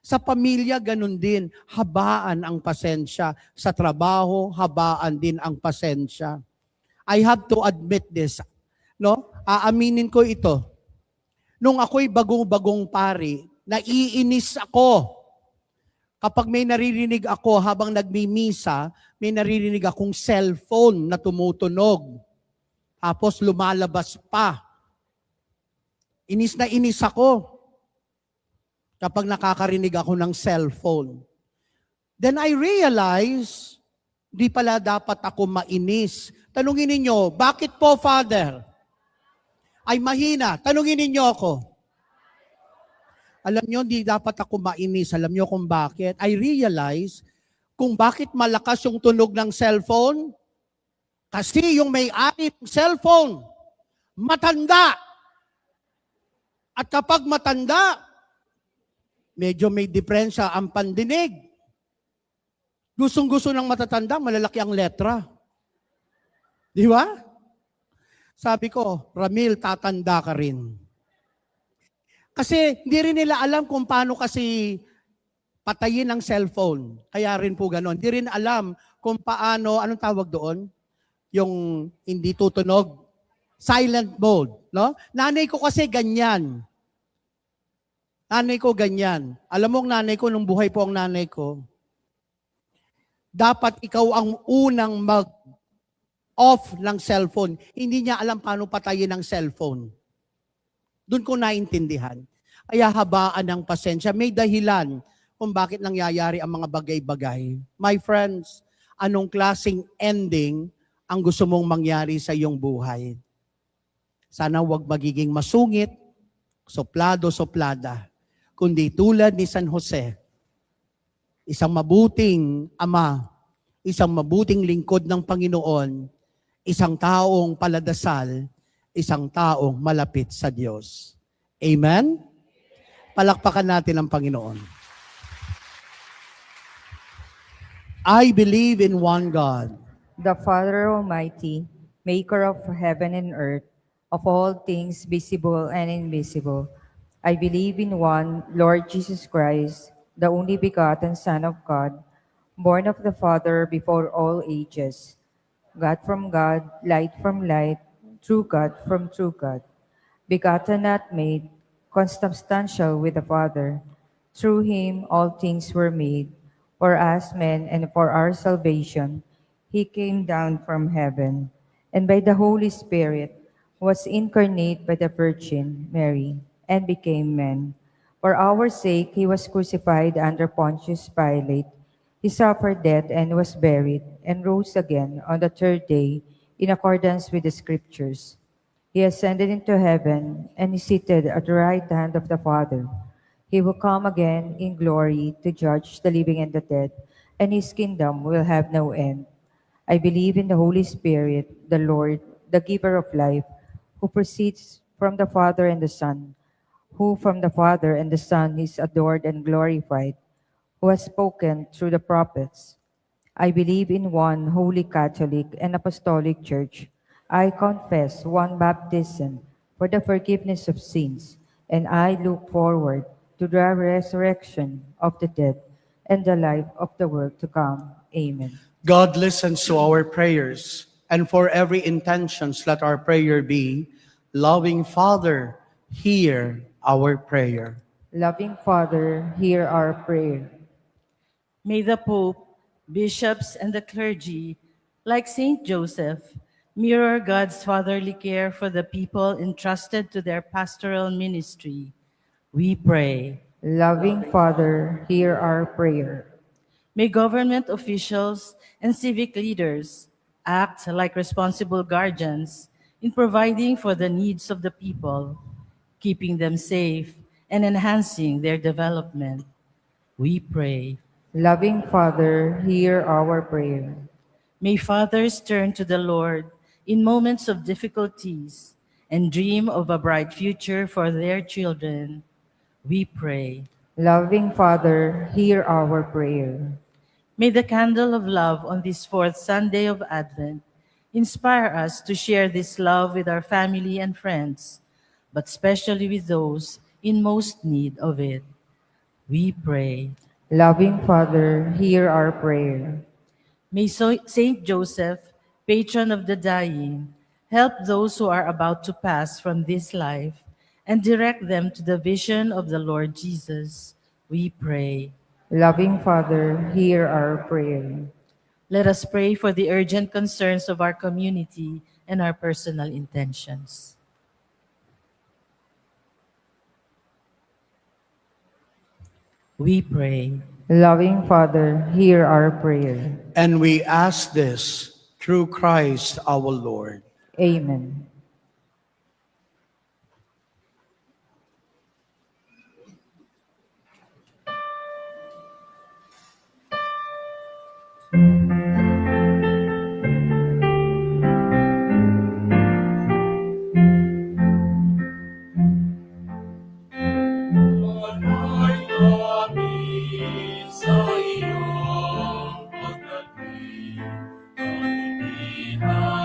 Sa pamilya, ganun din. Habaan ang pasensya. Sa trabaho, habaan din ang pasensya. I have to admit this. No? Aaminin ko ito. Nung ako'y bagong-bagong pari, naiinis ako. Kapag may naririnig ako habang nagmimisa, may naririnig akong cellphone na tumutunog. Tapos lumalabas pa. Inis na inis ako kapag nakakarinig ako ng cellphone. Then I realize, di pala dapat ako mainis. Tanungin ninyo, bakit po, Father? Ay mahina. Tanungin ninyo ako. Alam nyo, di dapat ako mainis. Alam nyo kung bakit? I realize kung bakit malakas yung tunog ng cellphone. Kasi yung may-ari ng cellphone, matanda. At kapag matanda, medyo may diferensya ang pandinig. Gustong-gusto ng matatanda, malalaki ang letra. Di ba? Sabi ko, Ramil, tatanda ka rin. Kasi hindi rin nila alam kung paano kasi patayin ang cellphone. Kaya rin po ganon. Hindi rin alam kung paano, anong tawag doon? Yung hindi tutunog. Silent mode. No? Nanay ko kasi ganyan. Nanay ko ganyan. Alam mo ang nanay ko, nung buhay po ang nanay ko, dapat ikaw ang unang mag-off ng cellphone. Hindi niya alam paano patayin ang cellphone. Doon ko naintindihan. Kaya habaan ng pasensya. May dahilan kung bakit nangyayari ang mga bagay-bagay. My friends, anong klaseng ending ang gusto mong mangyari sa iyong buhay? Sana huwag magiging masungit, soplado-soplada, kundi tulad ni San Jose, isang mabuting ama, isang mabuting lingkod ng Panginoon, isang taong paladasal, isang taong malapit sa Diyos. Amen? Palakpakan natin ang Panginoon. I believe in one God, the Father Almighty, maker of heaven and earth, of all things visible and invisible. I believe in one Lord Jesus Christ, the only begotten Son of God, born of the Father before all ages, God from God, light from light, true God from true God, begotten not made, consubstantial with the Father. Through him all things were made. For us men and for our salvation, he came down from heaven, and by the Holy Spirit was incarnate by the Virgin Mary, and became man. For our sake he was crucified under Pontius Pilate. He suffered death and was buried, and rose again on the third day in accordance with the Scriptures. He ascended into heaven, and is seated at the right hand of the Father. He will come again in glory to judge the living and the dead, and his kingdom will have no end. I believe in the Holy Spirit, the Lord, the giver of life, who proceeds from the Father and the Son, who from the Father and the Son is adored and glorified, who has spoken through the prophets. I believe in one holy Catholic and Apostolic Church. I confess one baptism for the forgiveness of sins, and I look forward to the resurrection of the dead and the life of the world to come. Amen. God listens to our prayers, and for every intentions let our prayer be, loving Father, hear our prayer. Loving Father, hear our prayer. May the Pope, bishops, and the clergy, like Saint Joseph, mirror God's fatherly care for the people entrusted to their pastoral ministry. We pray. Loving Father, hear our prayer. May government officials and civic leaders act like responsible guardians in providing for the needs of the people, keeping them safe and enhancing their development. We pray. Loving Father, hear our prayer. May fathers turn to the Lord in moments of difficulties and dream of a bright future for their children. We pray. Loving Father, hear our prayer. May the candle of love on this fourth Sunday of Advent inspire us to share this love with our family and friends, but especially with those in most need of it. We pray. Loving Father, hear our prayer. May Saint Joseph, patron of the dying, help those who are about to pass from this life and direct them to the vision of the Lord Jesus. We pray. Loving Father, hear our prayer. Let us pray for the urgent concerns of our community and our personal intentions. We pray. Loving Father, hear our prayer. And we ask this through Christ our Lord. Amen. Ay namin sa iyong pagdating, ang ipinag-asan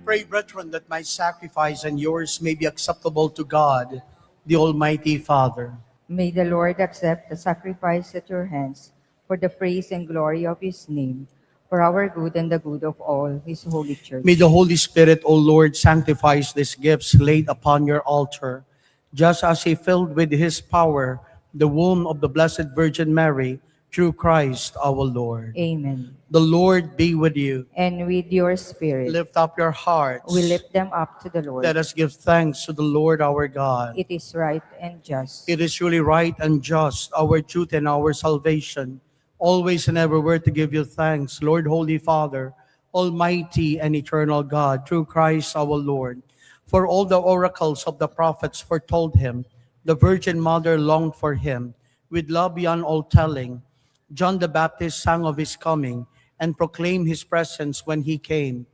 pray, brethren, that my sacrifice and yours may be acceptable to God, the Almighty Father. May the Lord accept the sacrifice at your hands for the praise and glory of his name, for our good and the good of all his holy church. May the Holy Spirit, O Lord, sanctify these gifts laid upon your altar, just as he filled with his power the womb of the Blessed Virgin Mary, through Christ our Lord. Amen. The Lord be with you. And with your spirit, Lift up your hearts. we lift them up to the Lord. Let us give thanks to the Lord our God. It is right and just. It is truly right and just, our truth and our salvation, always and everywhere to give you thanks, Lord, Holy Father, Almighty and eternal God, through Christ our Lord. For all the oracles of the prophets foretold him, the Virgin Mother longed for him, with love beyond all telling. John the Baptist sang of his coming, and proclaimed his presence when he came.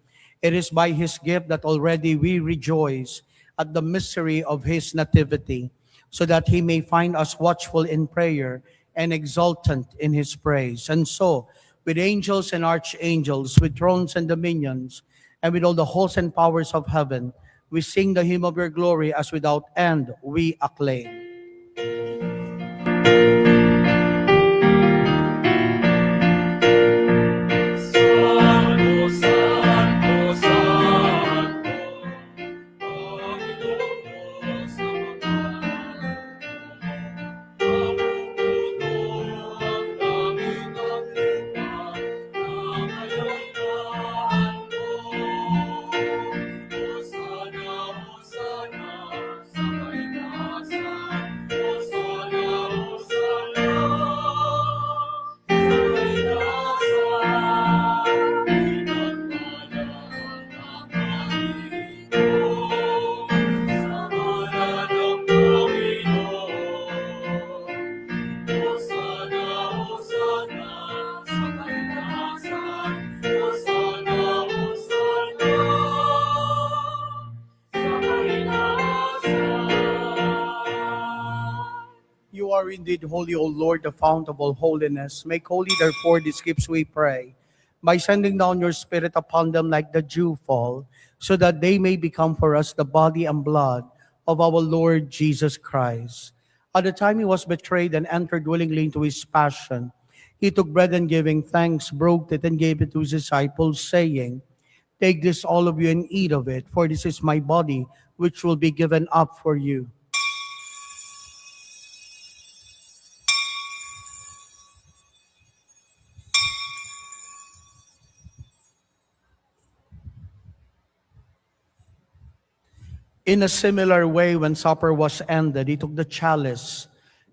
It is by his gift that already we rejoice at the mystery of his nativity, so that he may find us watchful in prayer and exultant in his praise. And so, with angels and archangels, with thrones and dominions, and with all the hosts and powers of heaven, we sing the hymn of your glory as without end we acclaim. Santo, Santo, Santo, Panginoon Diyos na napupuno ang langit at lupa ng kalayaan mo. Hosana, Hosana, sa kaitaasan. Hosana, Hosana, sa You are indeed holy, O Lord, the fount of all holiness. Make holy, therefore, these gifts, we pray, by sending down your Spirit upon them like the dewfall, so that they may become for us the body and blood of our Lord Jesus Christ. At the time he was betrayed and entered willingly into his passion, he took bread and giving thanks, broke it and gave it to his disciples, saying, "Take this, all of you, and eat of it, for this is my body, which will be given up for you." In a similar way, when supper was ended, he took the chalice,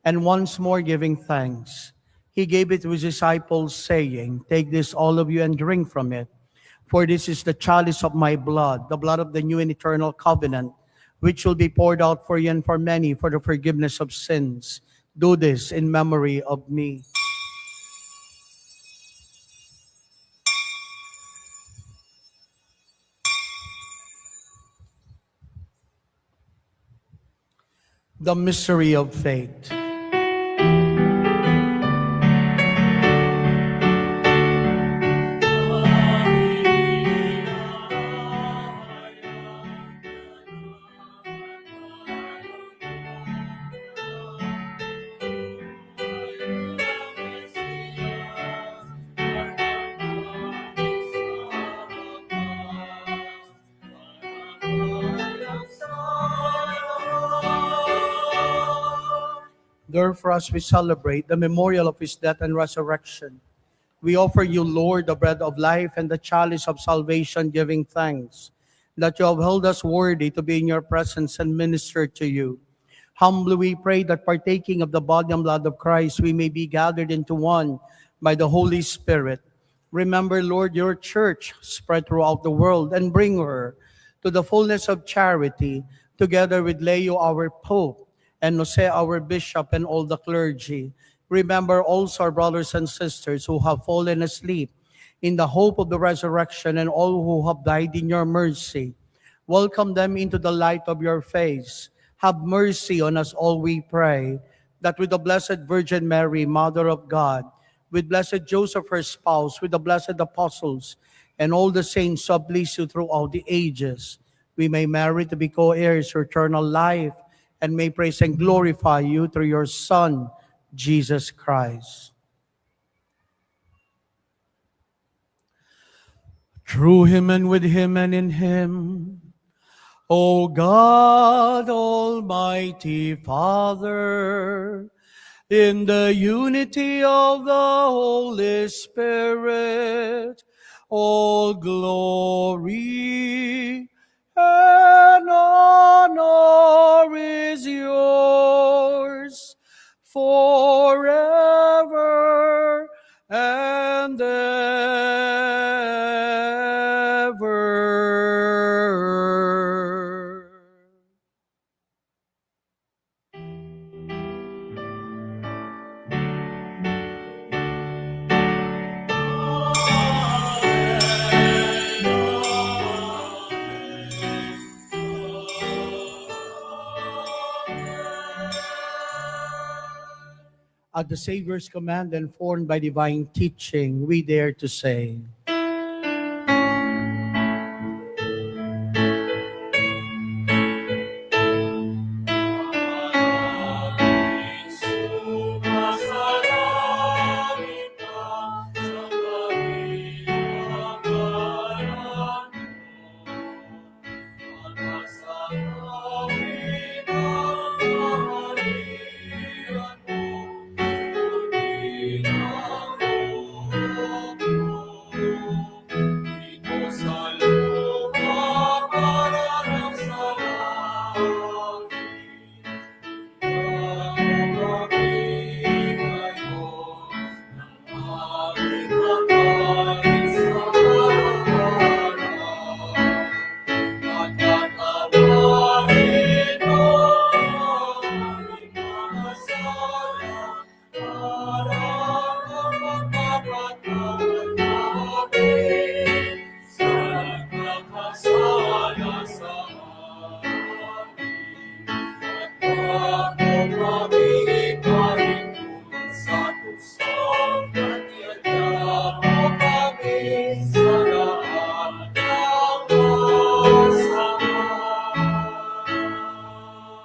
and once more giving thanks, he gave it to his disciples, saying, "Take this, all of you, and drink from it. For this is the chalice of my blood, the blood of the new and eternal covenant, which will be poured out for you and for many for the forgiveness of sins. Do this in memory of me." The mystery of faith. Therefore, as we celebrate the memorial of his death and resurrection, we offer you, Lord, the bread of life and the chalice of salvation, giving thanks that you have held us worthy to be in your presence and minister to you. Humbly we pray that partaking of the body and blood of Christ, we may be gathered into one by the Holy Spirit. Remember, Lord, your church spread throughout the world, and bring her to the fullness of charity, together with Leo, our Pope, and Jose, our Bishop, and all the clergy. Remember also our brothers and sisters who have fallen asleep in the hope of the resurrection, and all who have died in your mercy. Welcome them into the light of your face. Have mercy on us all, we pray, that with the Blessed Virgin Mary, Mother of God, with blessed Joseph, her spouse, with the blessed apostles, and all the saints who have pleased you throughout the ages, we may merit to be co-heirs of eternal life, and may praise and glorify you through your Son, Jesus Christ. Through him and with him and in him, O God, Almighty Father, in the unity of the Holy Spirit, all glory and honor is yours forever and ever. At the Savior's command and formed by divine teaching, we dare to say,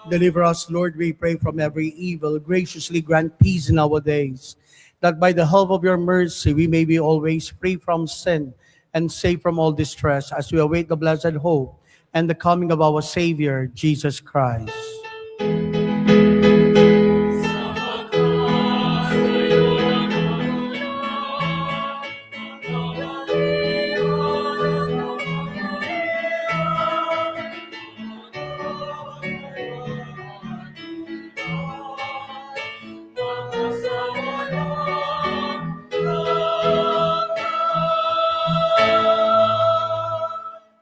deliver us, Lord, we pray, from every evil. Graciously grant peace in our days, that by the help of your mercy we may be always free from sin and safe from all distress, as we await the blessed hope and the coming of our Savior, Jesus Christ.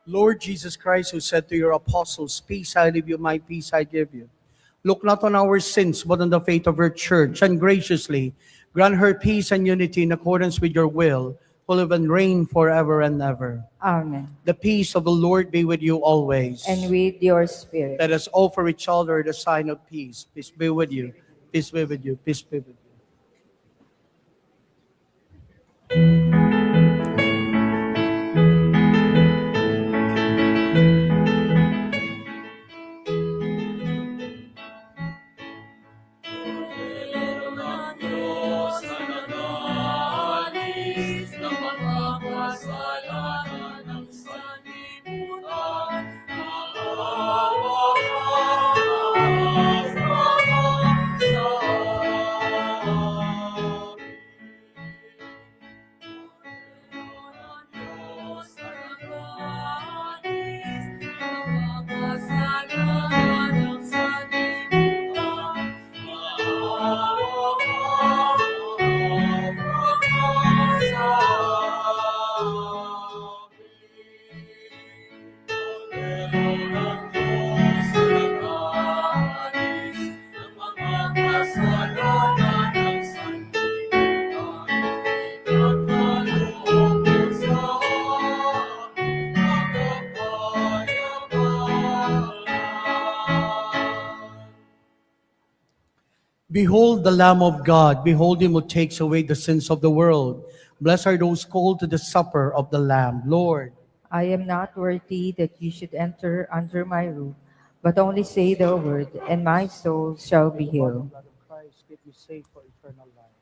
Lord Jesus Christ, who said to your apostles, "Peace I leave you, my peace I give you," look not on our sins, but on the faith of your church, and graciously grant her peace and unity in accordance with your will, who live and reign forever and ever. Amen. The peace of the Lord be with you always. And with your spirit. Let us offer each other the sign of peace. Peace be with you. Peace be with you. Peace be with you. Behold the Lamb of God. Behold him who takes away the sins of the world. Blessed are those called to the supper of the Lamb. Lord, I am not worthy that you should enter under my roof, but only say the word, and my soul shall be healed. blood of Christ, give me safe for eternal life.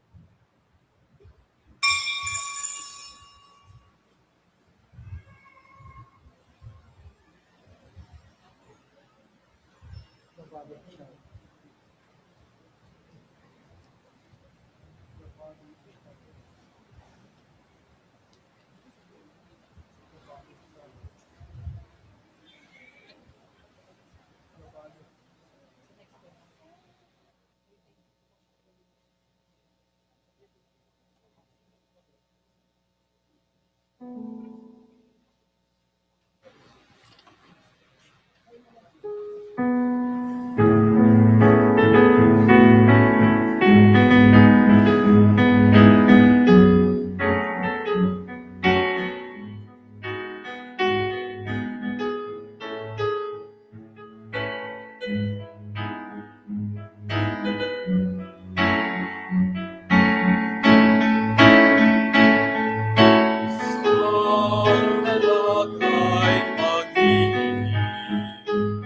Ang lalakay mag-ibig,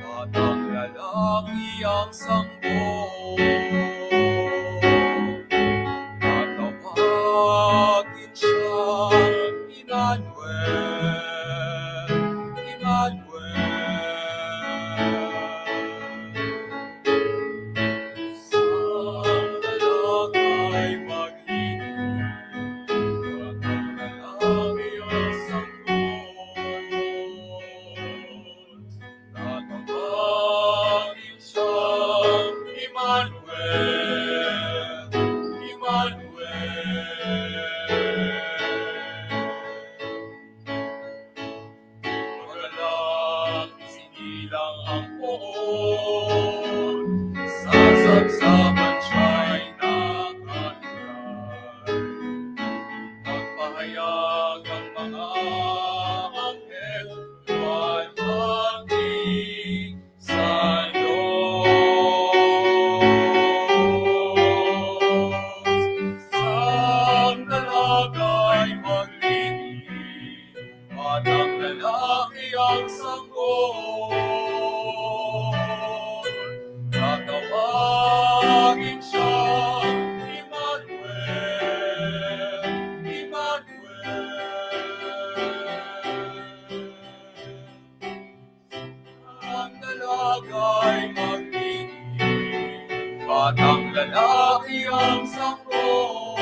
at ang lalaki ang sanggol. Tatawagin siyang Emmanuel, Emmanuel. Ang lalakay mag-ibig, at ang lalaki ang sanggol. Tatawagin siyang Emmanuel, Emmanuel. Magalang sinilang ang poon, sasabsaban siya'y nakatibay. Nagpahayag ang mga anghel, luwalhati sa Diyos. Sang dalagay maglingig, at ang lalaki ang sanggol. Tatawagin siyang Emmanuel, Emmanuel. Ang dalagay maglingig, at ang lalaki ang sanggol.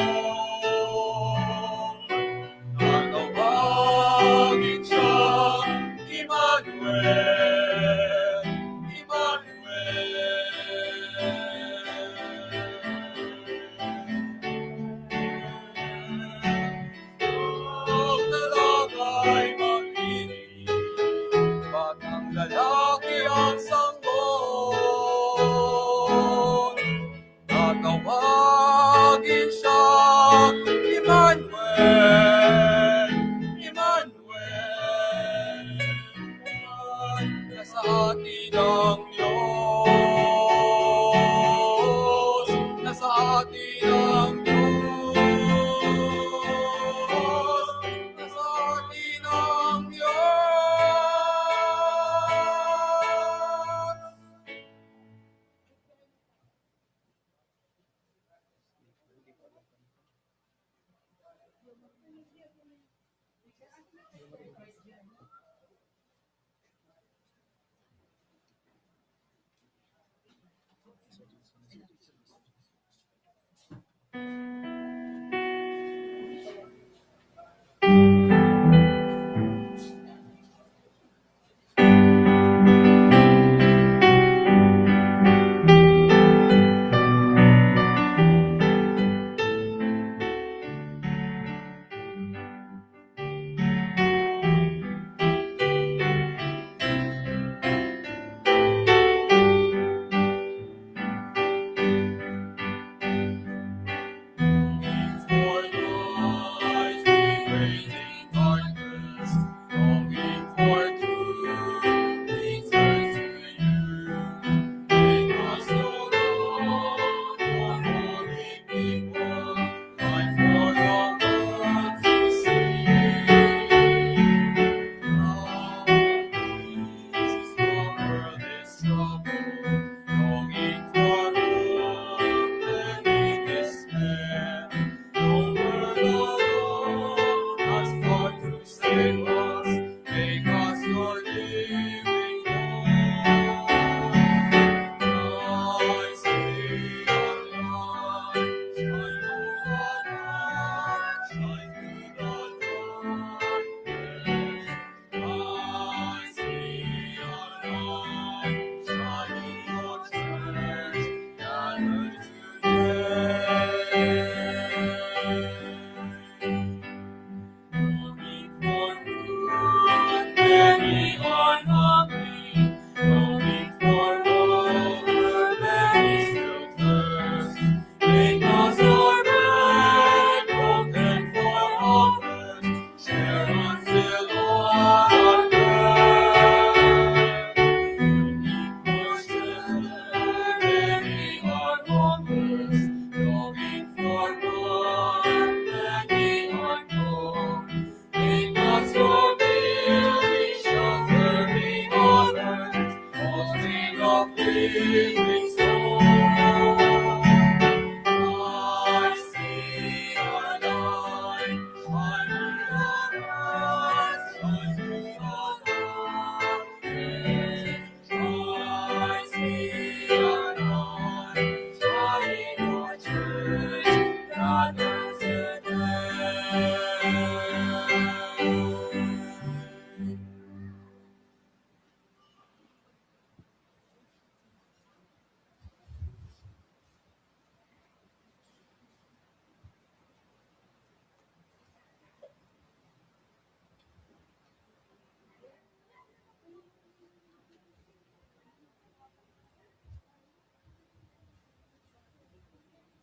Tatawagin siyang Emmanuel, Emmanuel. Ang dalagay mag-ibig, at ang lalaki ang sanggol. Tatawagin siyang Emmanuel, Emmanuel. Nasa atin ang Diyos, nasa atin ang Diyos, nasa atin ang Diyos.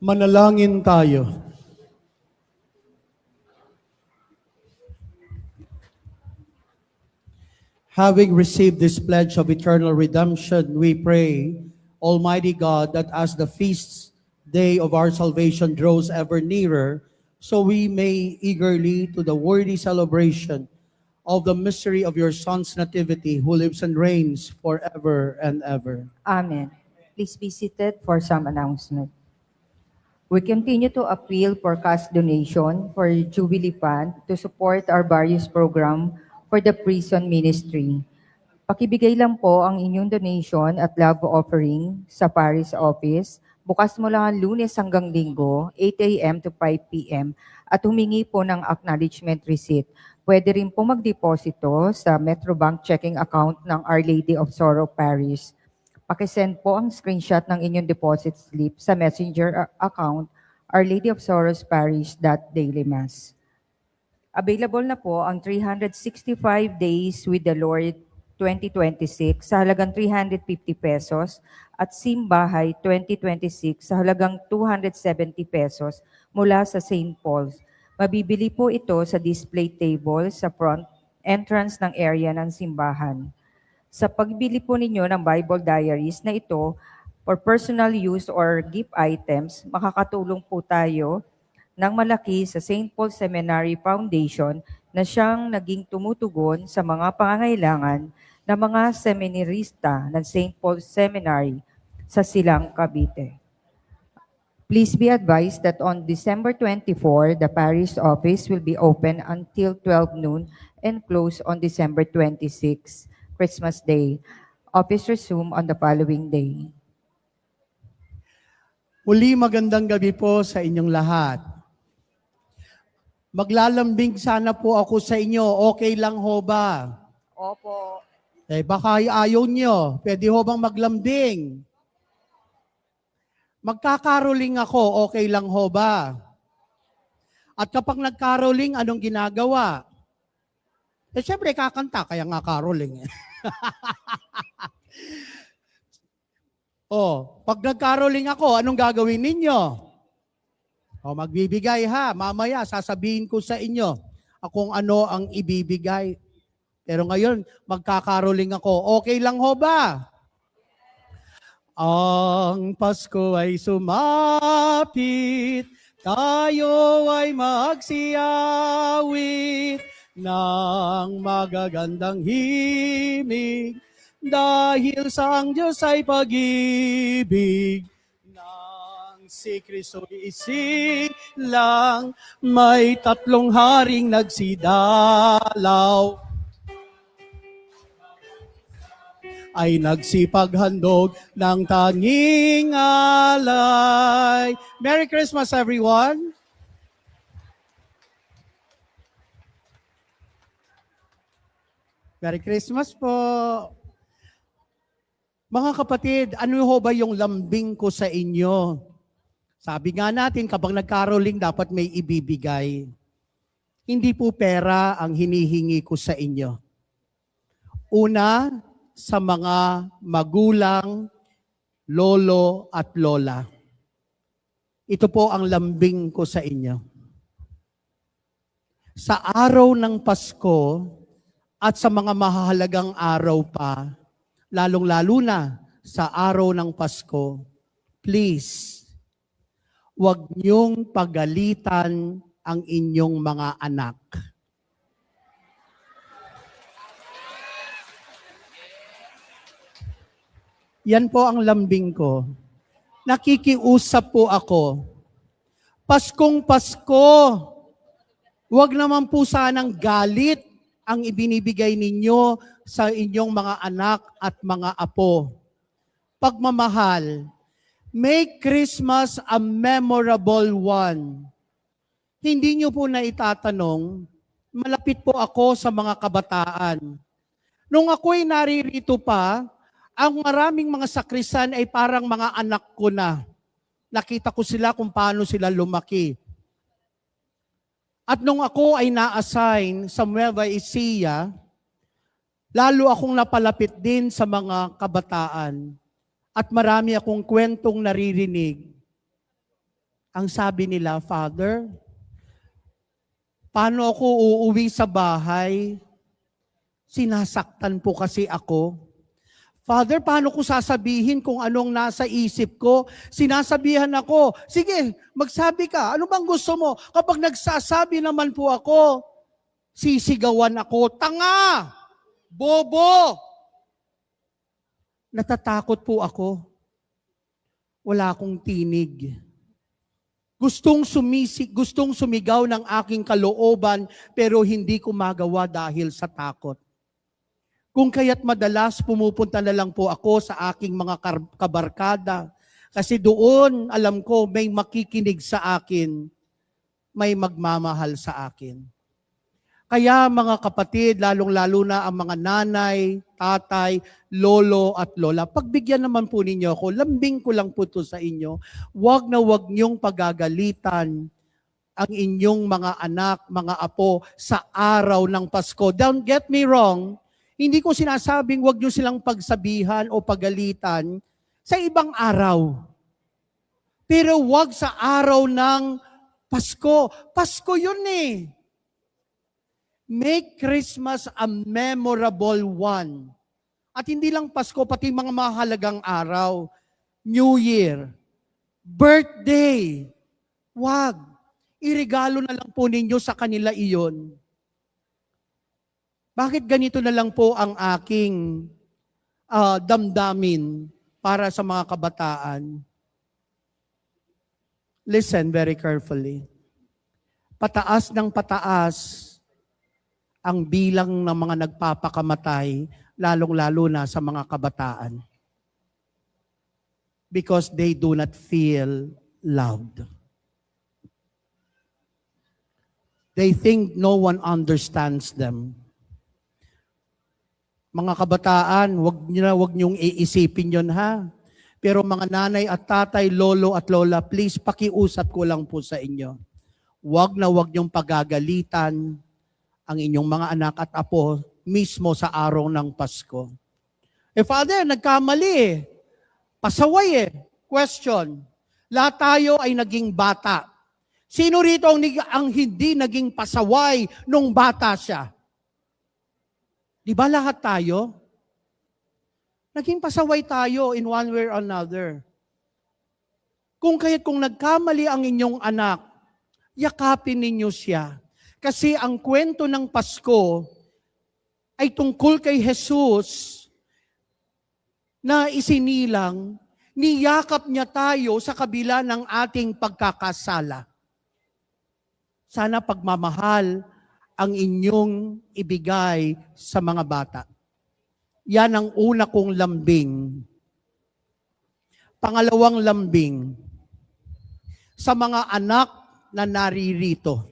Manalangin tayo. Having received this pledge of eternal redemption, we pray, Almighty God, that as the feast day of our salvation draws ever nearer, so we may eagerly to the worthy celebration of the mystery of your Son's nativity, who lives and reigns forever and ever. Amen. Please be seated for some announcement. We continue to appeal for cash donation for Jubilee Fund to support our various program for the prison ministry. Pakibigay lang po ang inyong donation at love offering sa Parish Office, bukas mula Lunes hanggang Linggo, 8 a.m. to 5 p.m. at humingi po ng acknowledgement receipt. Pwede rin po magdeposito sa Metrobank checking account ng Our Lady of Sorrow Parish. Pakisend po ang screenshot ng inyong deposit slip sa messenger account Our Lady of Sorrows Parish.dailymass. Available na po ang 365 Days with the Lord 2026 sa halagang 350 pesos at Simbahay 2026 sa halagang 270 pesos mula sa St. Paul's. Mabibili po ito sa display table sa front entrance ng area ng simbahan. Sa pagbili po ninyo ng Bible diaries na ito for personal use or gift items, makakatulong po tayo ng malaki sa St. Paul Seminary Foundation na siyang naging tumutugon sa mga pangangailangan ng mga seminarista ng St. Paul Seminary sa Silang, Cavite. Please be advised that on December 24, the parish office will be open until 12 noon and close on December 26, Christmas Day. Office resume on the following day. Muli magandang gabi po sa inyong lahat. Maglalambing sana po ako sa inyo. Okay lang ho ba? Opo. Baka ayaw nyo. Pwede ho bang maglambing? Magkakaroling ako. Okay lang ho ba? At kapag nagkaroling, anong ginagawa? Siyempre kakanta, kaya nga caroling. Pag nagkaroling ako, anong gagawin ninyo? Magbibigay ha. Mamaya, sasabihin ko sa inyo kung ano ang ibibigay. Pero ngayon, magkakaroling ako. Okay lang ho ba? Ang Pasko ay sumapit, tayo ay magsiyawit ng magagandang himig, dahil sa ang Diyos ay pag-ibig. Nang si Kristo isilang, may 3 haring nagsidalaw, ay nagsipaghandog ng tanging alay. Merry Christmas, everyone! Merry Christmas po! Mga kapatid, ano ho ba yung lambing ko sa inyo? Sabi nga natin, kapag nagkaroling, dapat may ibibigay. Hindi po pera ang hinihingi ko sa inyo. Una, sa mga magulang, lolo at lola. Ito po ang lambing ko sa inyo. Sa araw ng Pasko at sa mga mahalagang araw pa, lalong-lalo na sa araw ng Pasko, please, huwag niyong pagalitan ang inyong mga anak. Yan po ang lambing ko. Nakikiusap po ako. Paskong Pasko, huwag naman po sanang galit ang ibinibigay ninyo sa inyong mga anak at mga apo. Pagmamahal, make Christmas a memorable one. Hindi nyo po na itatanong, malapit po ako sa mga kabataan. Nung ako'y naririto pa, ang maraming mga sakrisan ay parang mga anak ko na. Nakita ko sila kung paano sila lumaki. At nung ako ay na-assign sa Nueva Ecija, lalo akong napalapit din sa mga kabataan. At marami akong kwentong naririnig. Ang sabi nila, Father, paano ako uuwi sa bahay? Sinasaktan po kasi ako. Father, paano ko sasabihin kung anong nasa isip ko? Sinasabihan ako, sige, magsabi ka, ano bang gusto mo? Kapag nagsasabi naman po ako, sisigawan ako, tanga! Bobo! Natatakot po ako. Wala akong tinig. Gustong sumigaw ng aking kalooban, pero hindi ko magawa dahil sa takot. Kung kaya't madalas pumupunta na lang po ako sa aking mga kabarkada, kasi doon alam ko may makikinig sa akin, may magmamahal sa akin. Kaya mga kapatid, lalong-lalo na ang mga nanay, tatay, lolo at lola, pagbigyan naman po ninyo ako, lambing ko lang po to sa inyo, wag na wag niyong pagagalitan ang inyong mga anak, mga apo sa araw ng Pasko. Don't get me wrong, hindi ko sinasabing wag niyo silang pagsabihan o pagalitan sa ibang araw. Pero wag sa araw ng Pasko. Pasko yun eh. Make Christmas a memorable one. At hindi lang Pasko, pati mga mahalagang araw. New Year, birthday. Wag. Iregalo na lang po ninyo sa kanila iyon. Bakit ganito na lang po ang aking damdamin para sa mga kabataan? Listen very carefully. Pataas ng pataas ang bilang ng mga nagpapakamatay, lalong-lalo na sa mga kabataan. Because they do not feel loved. They think no one understands them. Mga kabataan, wag niyong iisipin yon ha. Pero mga nanay at tatay, lolo at lola, please pakiusap ko lang po sa inyo. Wag na wag niyong pagagalitan ang inyong mga anak at apo mismo sa araw ng Pasko. Father, nagkamali eh. Pasaway eh. Question. Lahat tayo ay naging bata. Sino rito ang hindi naging pasaway nung bata siya? Di ba lahat tayo? Naging pasaway tayo in one way or another. Kung nagkamali ang inyong anak, yakapin ninyo siya. Kasi ang kwento ng Pasko ay tungkol kay Jesus na isinilang, niyakap niya tayo sa kabila ng ating pagkakasala. Sana pagmamahal ang inyong ibigay sa mga bata. Yan ang una kong lambing. Pangalawang lambing, sa mga anak na naririto.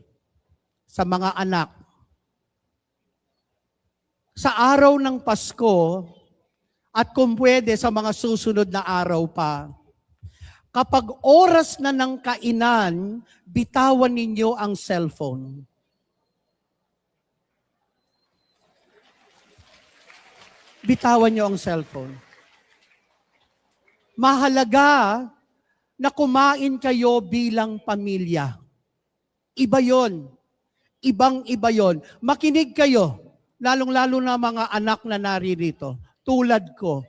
Sa mga anak. Sa araw ng Pasko, at kung pwede sa mga susunod na araw pa, kapag oras na ng kainan, bitawan ninyo ang cellphone. Bitawan nyo ang cellphone. Mahalaga na kumain kayo bilang pamilya. Iba yon. Ibang-iba yon. Makinig kayo, lalong-lalo na mga anak na naririto, tulad ko.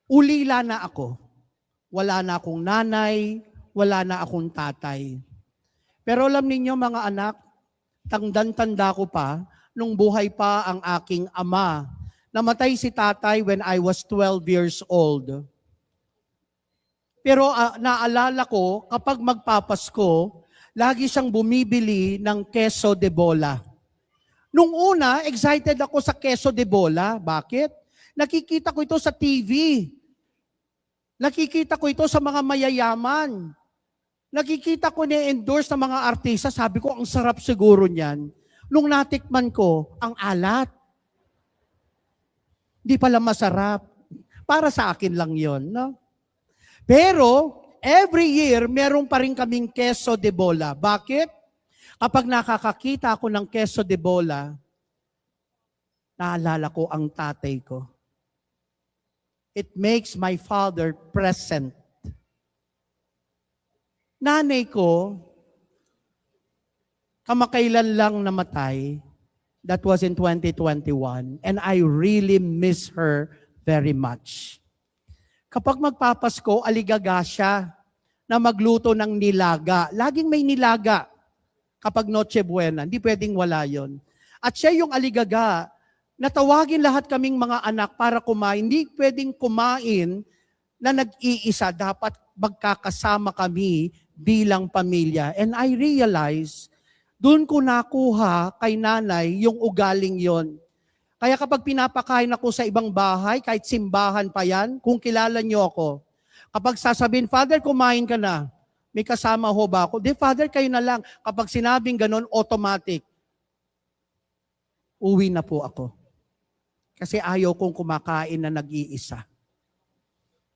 Ulila na ako. Wala na akong nanay, wala na akong tatay. Pero alam ninyo mga anak, tanda ko pa, nung buhay pa ang aking ama. Namatay si tatay when I was 12 years old. Pero naalala ko, kapag magpapasko, lagi siyang bumibili ng queso de bola. Nung una, excited ako sa queso de bola. Bakit? Nakikita ko ito sa TV. Nakikita ko ito sa mga mayayaman. Nakikita ko ni-endorse ng mga artista. Sabi ko, ang sarap siguro niyan. Nung natikman ko, ang alat. Di pala masarap. Para sa akin lang yon, no? Pero, every year, meron pa rin kaming queso de bola. Bakit? Kapag nakakakita ako ng queso de bola, naalala ko ang tatay ko. It makes my father present Nanay ko, kamakailan lang namatay. That was in 2021. And I really miss her very much. Kapag magpapasko, aligaga siya na magluto ng nilaga. Laging may nilaga kapag Noche Buena. Hindi pwedeng wala yon. At siya yung aligaga na tawagin lahat kaming mga anak para kumain. Hindi pwedeng kumain na nag-iisa. Dapat magkakasama kami bilang pamilya. And I realize, doon ko nakuha kay nanay yung ugaling yon. Kaya kapag pinapakain ako sa ibang bahay, kahit simbahan pa yan, kung kilala niyo ako, kapag sasabihin, Father, kumain ka na, may kasama ho ba ako? Di, Father, kayo na lang. Kapag sinabing ganon, automatic. Uwi na po ako. Kasi ayaw kong kumakain na nag-iisa.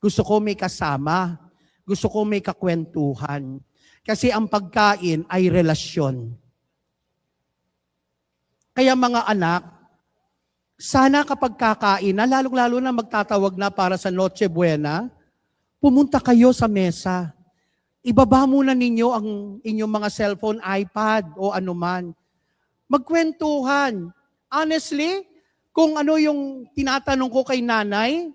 Gusto ko may kasama. Gusto ko may kakwentuhan. Kasi ang pagkain ay relasyon. Kaya mga anak, sana kapag kakain na, lalong-lalo na magtatawag na para sa Noche Buena, pumunta kayo sa mesa. Ibaba muna ninyo ang inyong mga cellphone, iPad o anuman. Magkwentuhan. Honestly, kung ano yung tinatanong ko kay nanay,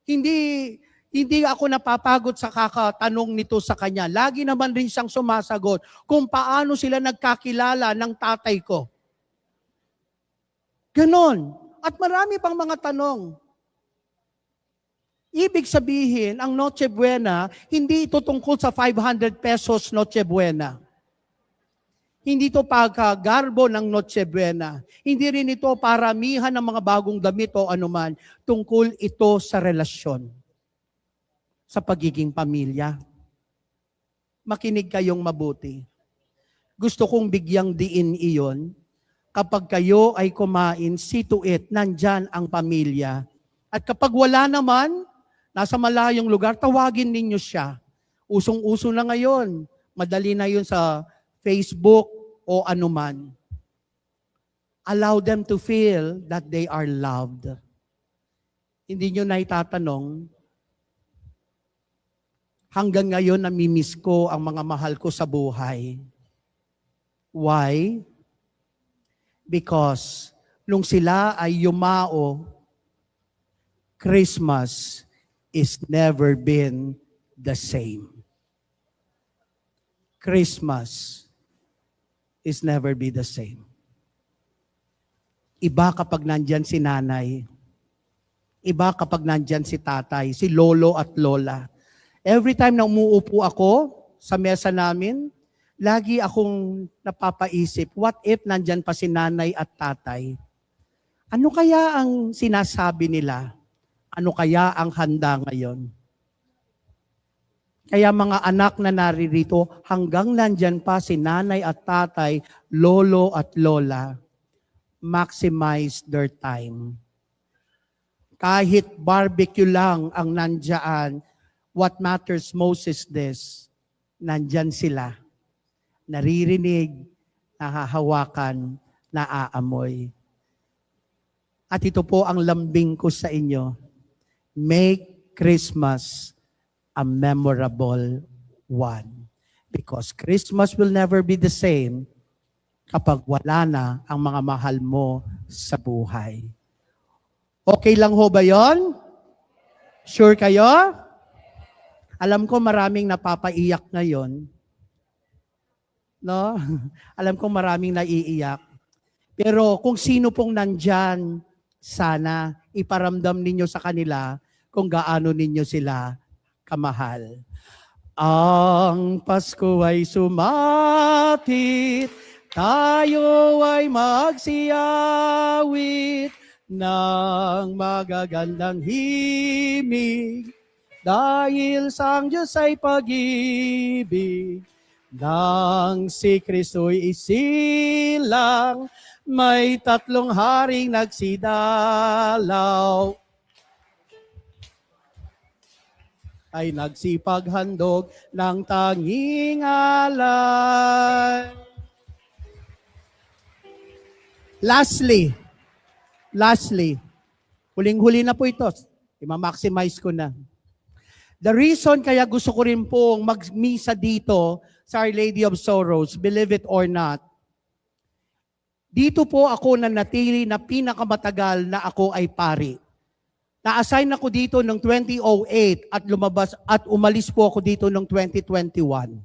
hindi ako napapagod sa kakatanong nito sa kanya. Lagi naman rin siyang sumasagot kung paano sila nagkakilala ng tatay ko. Ganon. At marami pang mga tanong. Ibig sabihin, ang Noche Buena, hindi ito tungkol sa 500 pesos Noche Buena. Hindi ito pagkagarbo ng Noche Buena. Hindi rin ito paramihan ng mga bagong damit o anuman. Tungkol ito sa relasyon. Sa pagiging pamilya. Makinig kayong mabuti. Gusto kong bigyang diin iyon. Kapag kayo ay kumain, see to it, nandyan ang pamilya. At kapag wala naman, nasa malayong lugar, tawagin ninyo siya. Usong-uso na ngayon. Madali na yun sa Facebook o anuman. Allow them to feel that they are loved. Hindi nyo na itatanong, hanggang ngayon namimiss ko ang mga mahal ko sa buhay. Why? Because nung sila ay yumao, Christmas is never been the same. Christmas is never be the same. Iba kapag nandyan si nanay. Iba kapag nandyan si tatay, si lolo at lola. Every time na umuupo ako sa mesa namin, lagi akong napapaisip, what if nandyan pa si nanay at tatay? Ano kaya ang sinasabi nila? Ano kaya ang handa ngayon? Kaya mga anak na naririto, hanggang nandyan pa si nanay at tatay, lolo at lola, maximize their time. Kahit barbecue lang ang nandyan, what matters most is this, nandyan sila. Naririnig, nahahawakan, naaamoy. At ito po ang lambing ko sa inyo. Make Christmas a memorable one. Because Christmas will never be the same kapag wala na ang mga mahal mo sa buhay. Okay lang ho ba yon? Sure kayo? Alam ko maraming napapaiyak ngayon. No? Alam kong maraming naiiyak. Pero kung sino pong nandyan, sana iparamdam ninyo sa kanila kung gaano ninyo sila kamahal. Ang Pasko ay sumapit, tayo ay magsiyawit ng magagandang himig, dahil sa Diyos ay pag-ibig. Nang si Kristo'y isilang, may 3 haring nagsidalaw. Ay nagsipaghandog ng tanging alay. Lastly, huling-huli na po ito. I-maximize ko na. The reason kaya gusto ko rin pong magmisa dito sa Our Lady of Sorrows, believe it or not, dito po ako nanatili na pinakamatagal na ako ay pari. Na-assign ako dito noong 2008 at lumabas at umalis po ako dito noong 2021.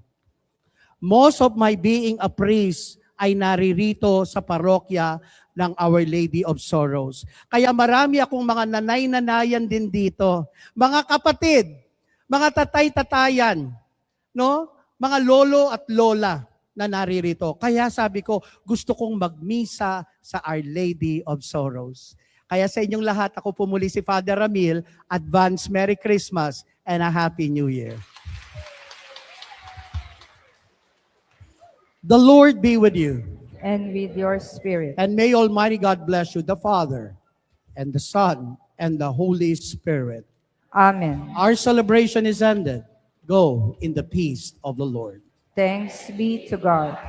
Most of my being a priest ay naririto sa parokya ng Our Lady of Sorrows. Kaya marami akong mga nanay-nanayan din dito. Mga kapatid, mga tatay-tatayan, no? Mga lolo at lola na naririto. Kaya sabi ko, gusto kong magmisa sa Our Lady of Sorrows. Kaya sa inyong lahat, ako pumuli si Father Ramil, advance Merry Christmas and a Happy New Year. The Lord be with you. And with your spirit. And may Almighty God bless you, the Father, and the Son, and the Holy Spirit. Amen. Our celebration is ended. Go in the peace of the Lord. Thanks be to God.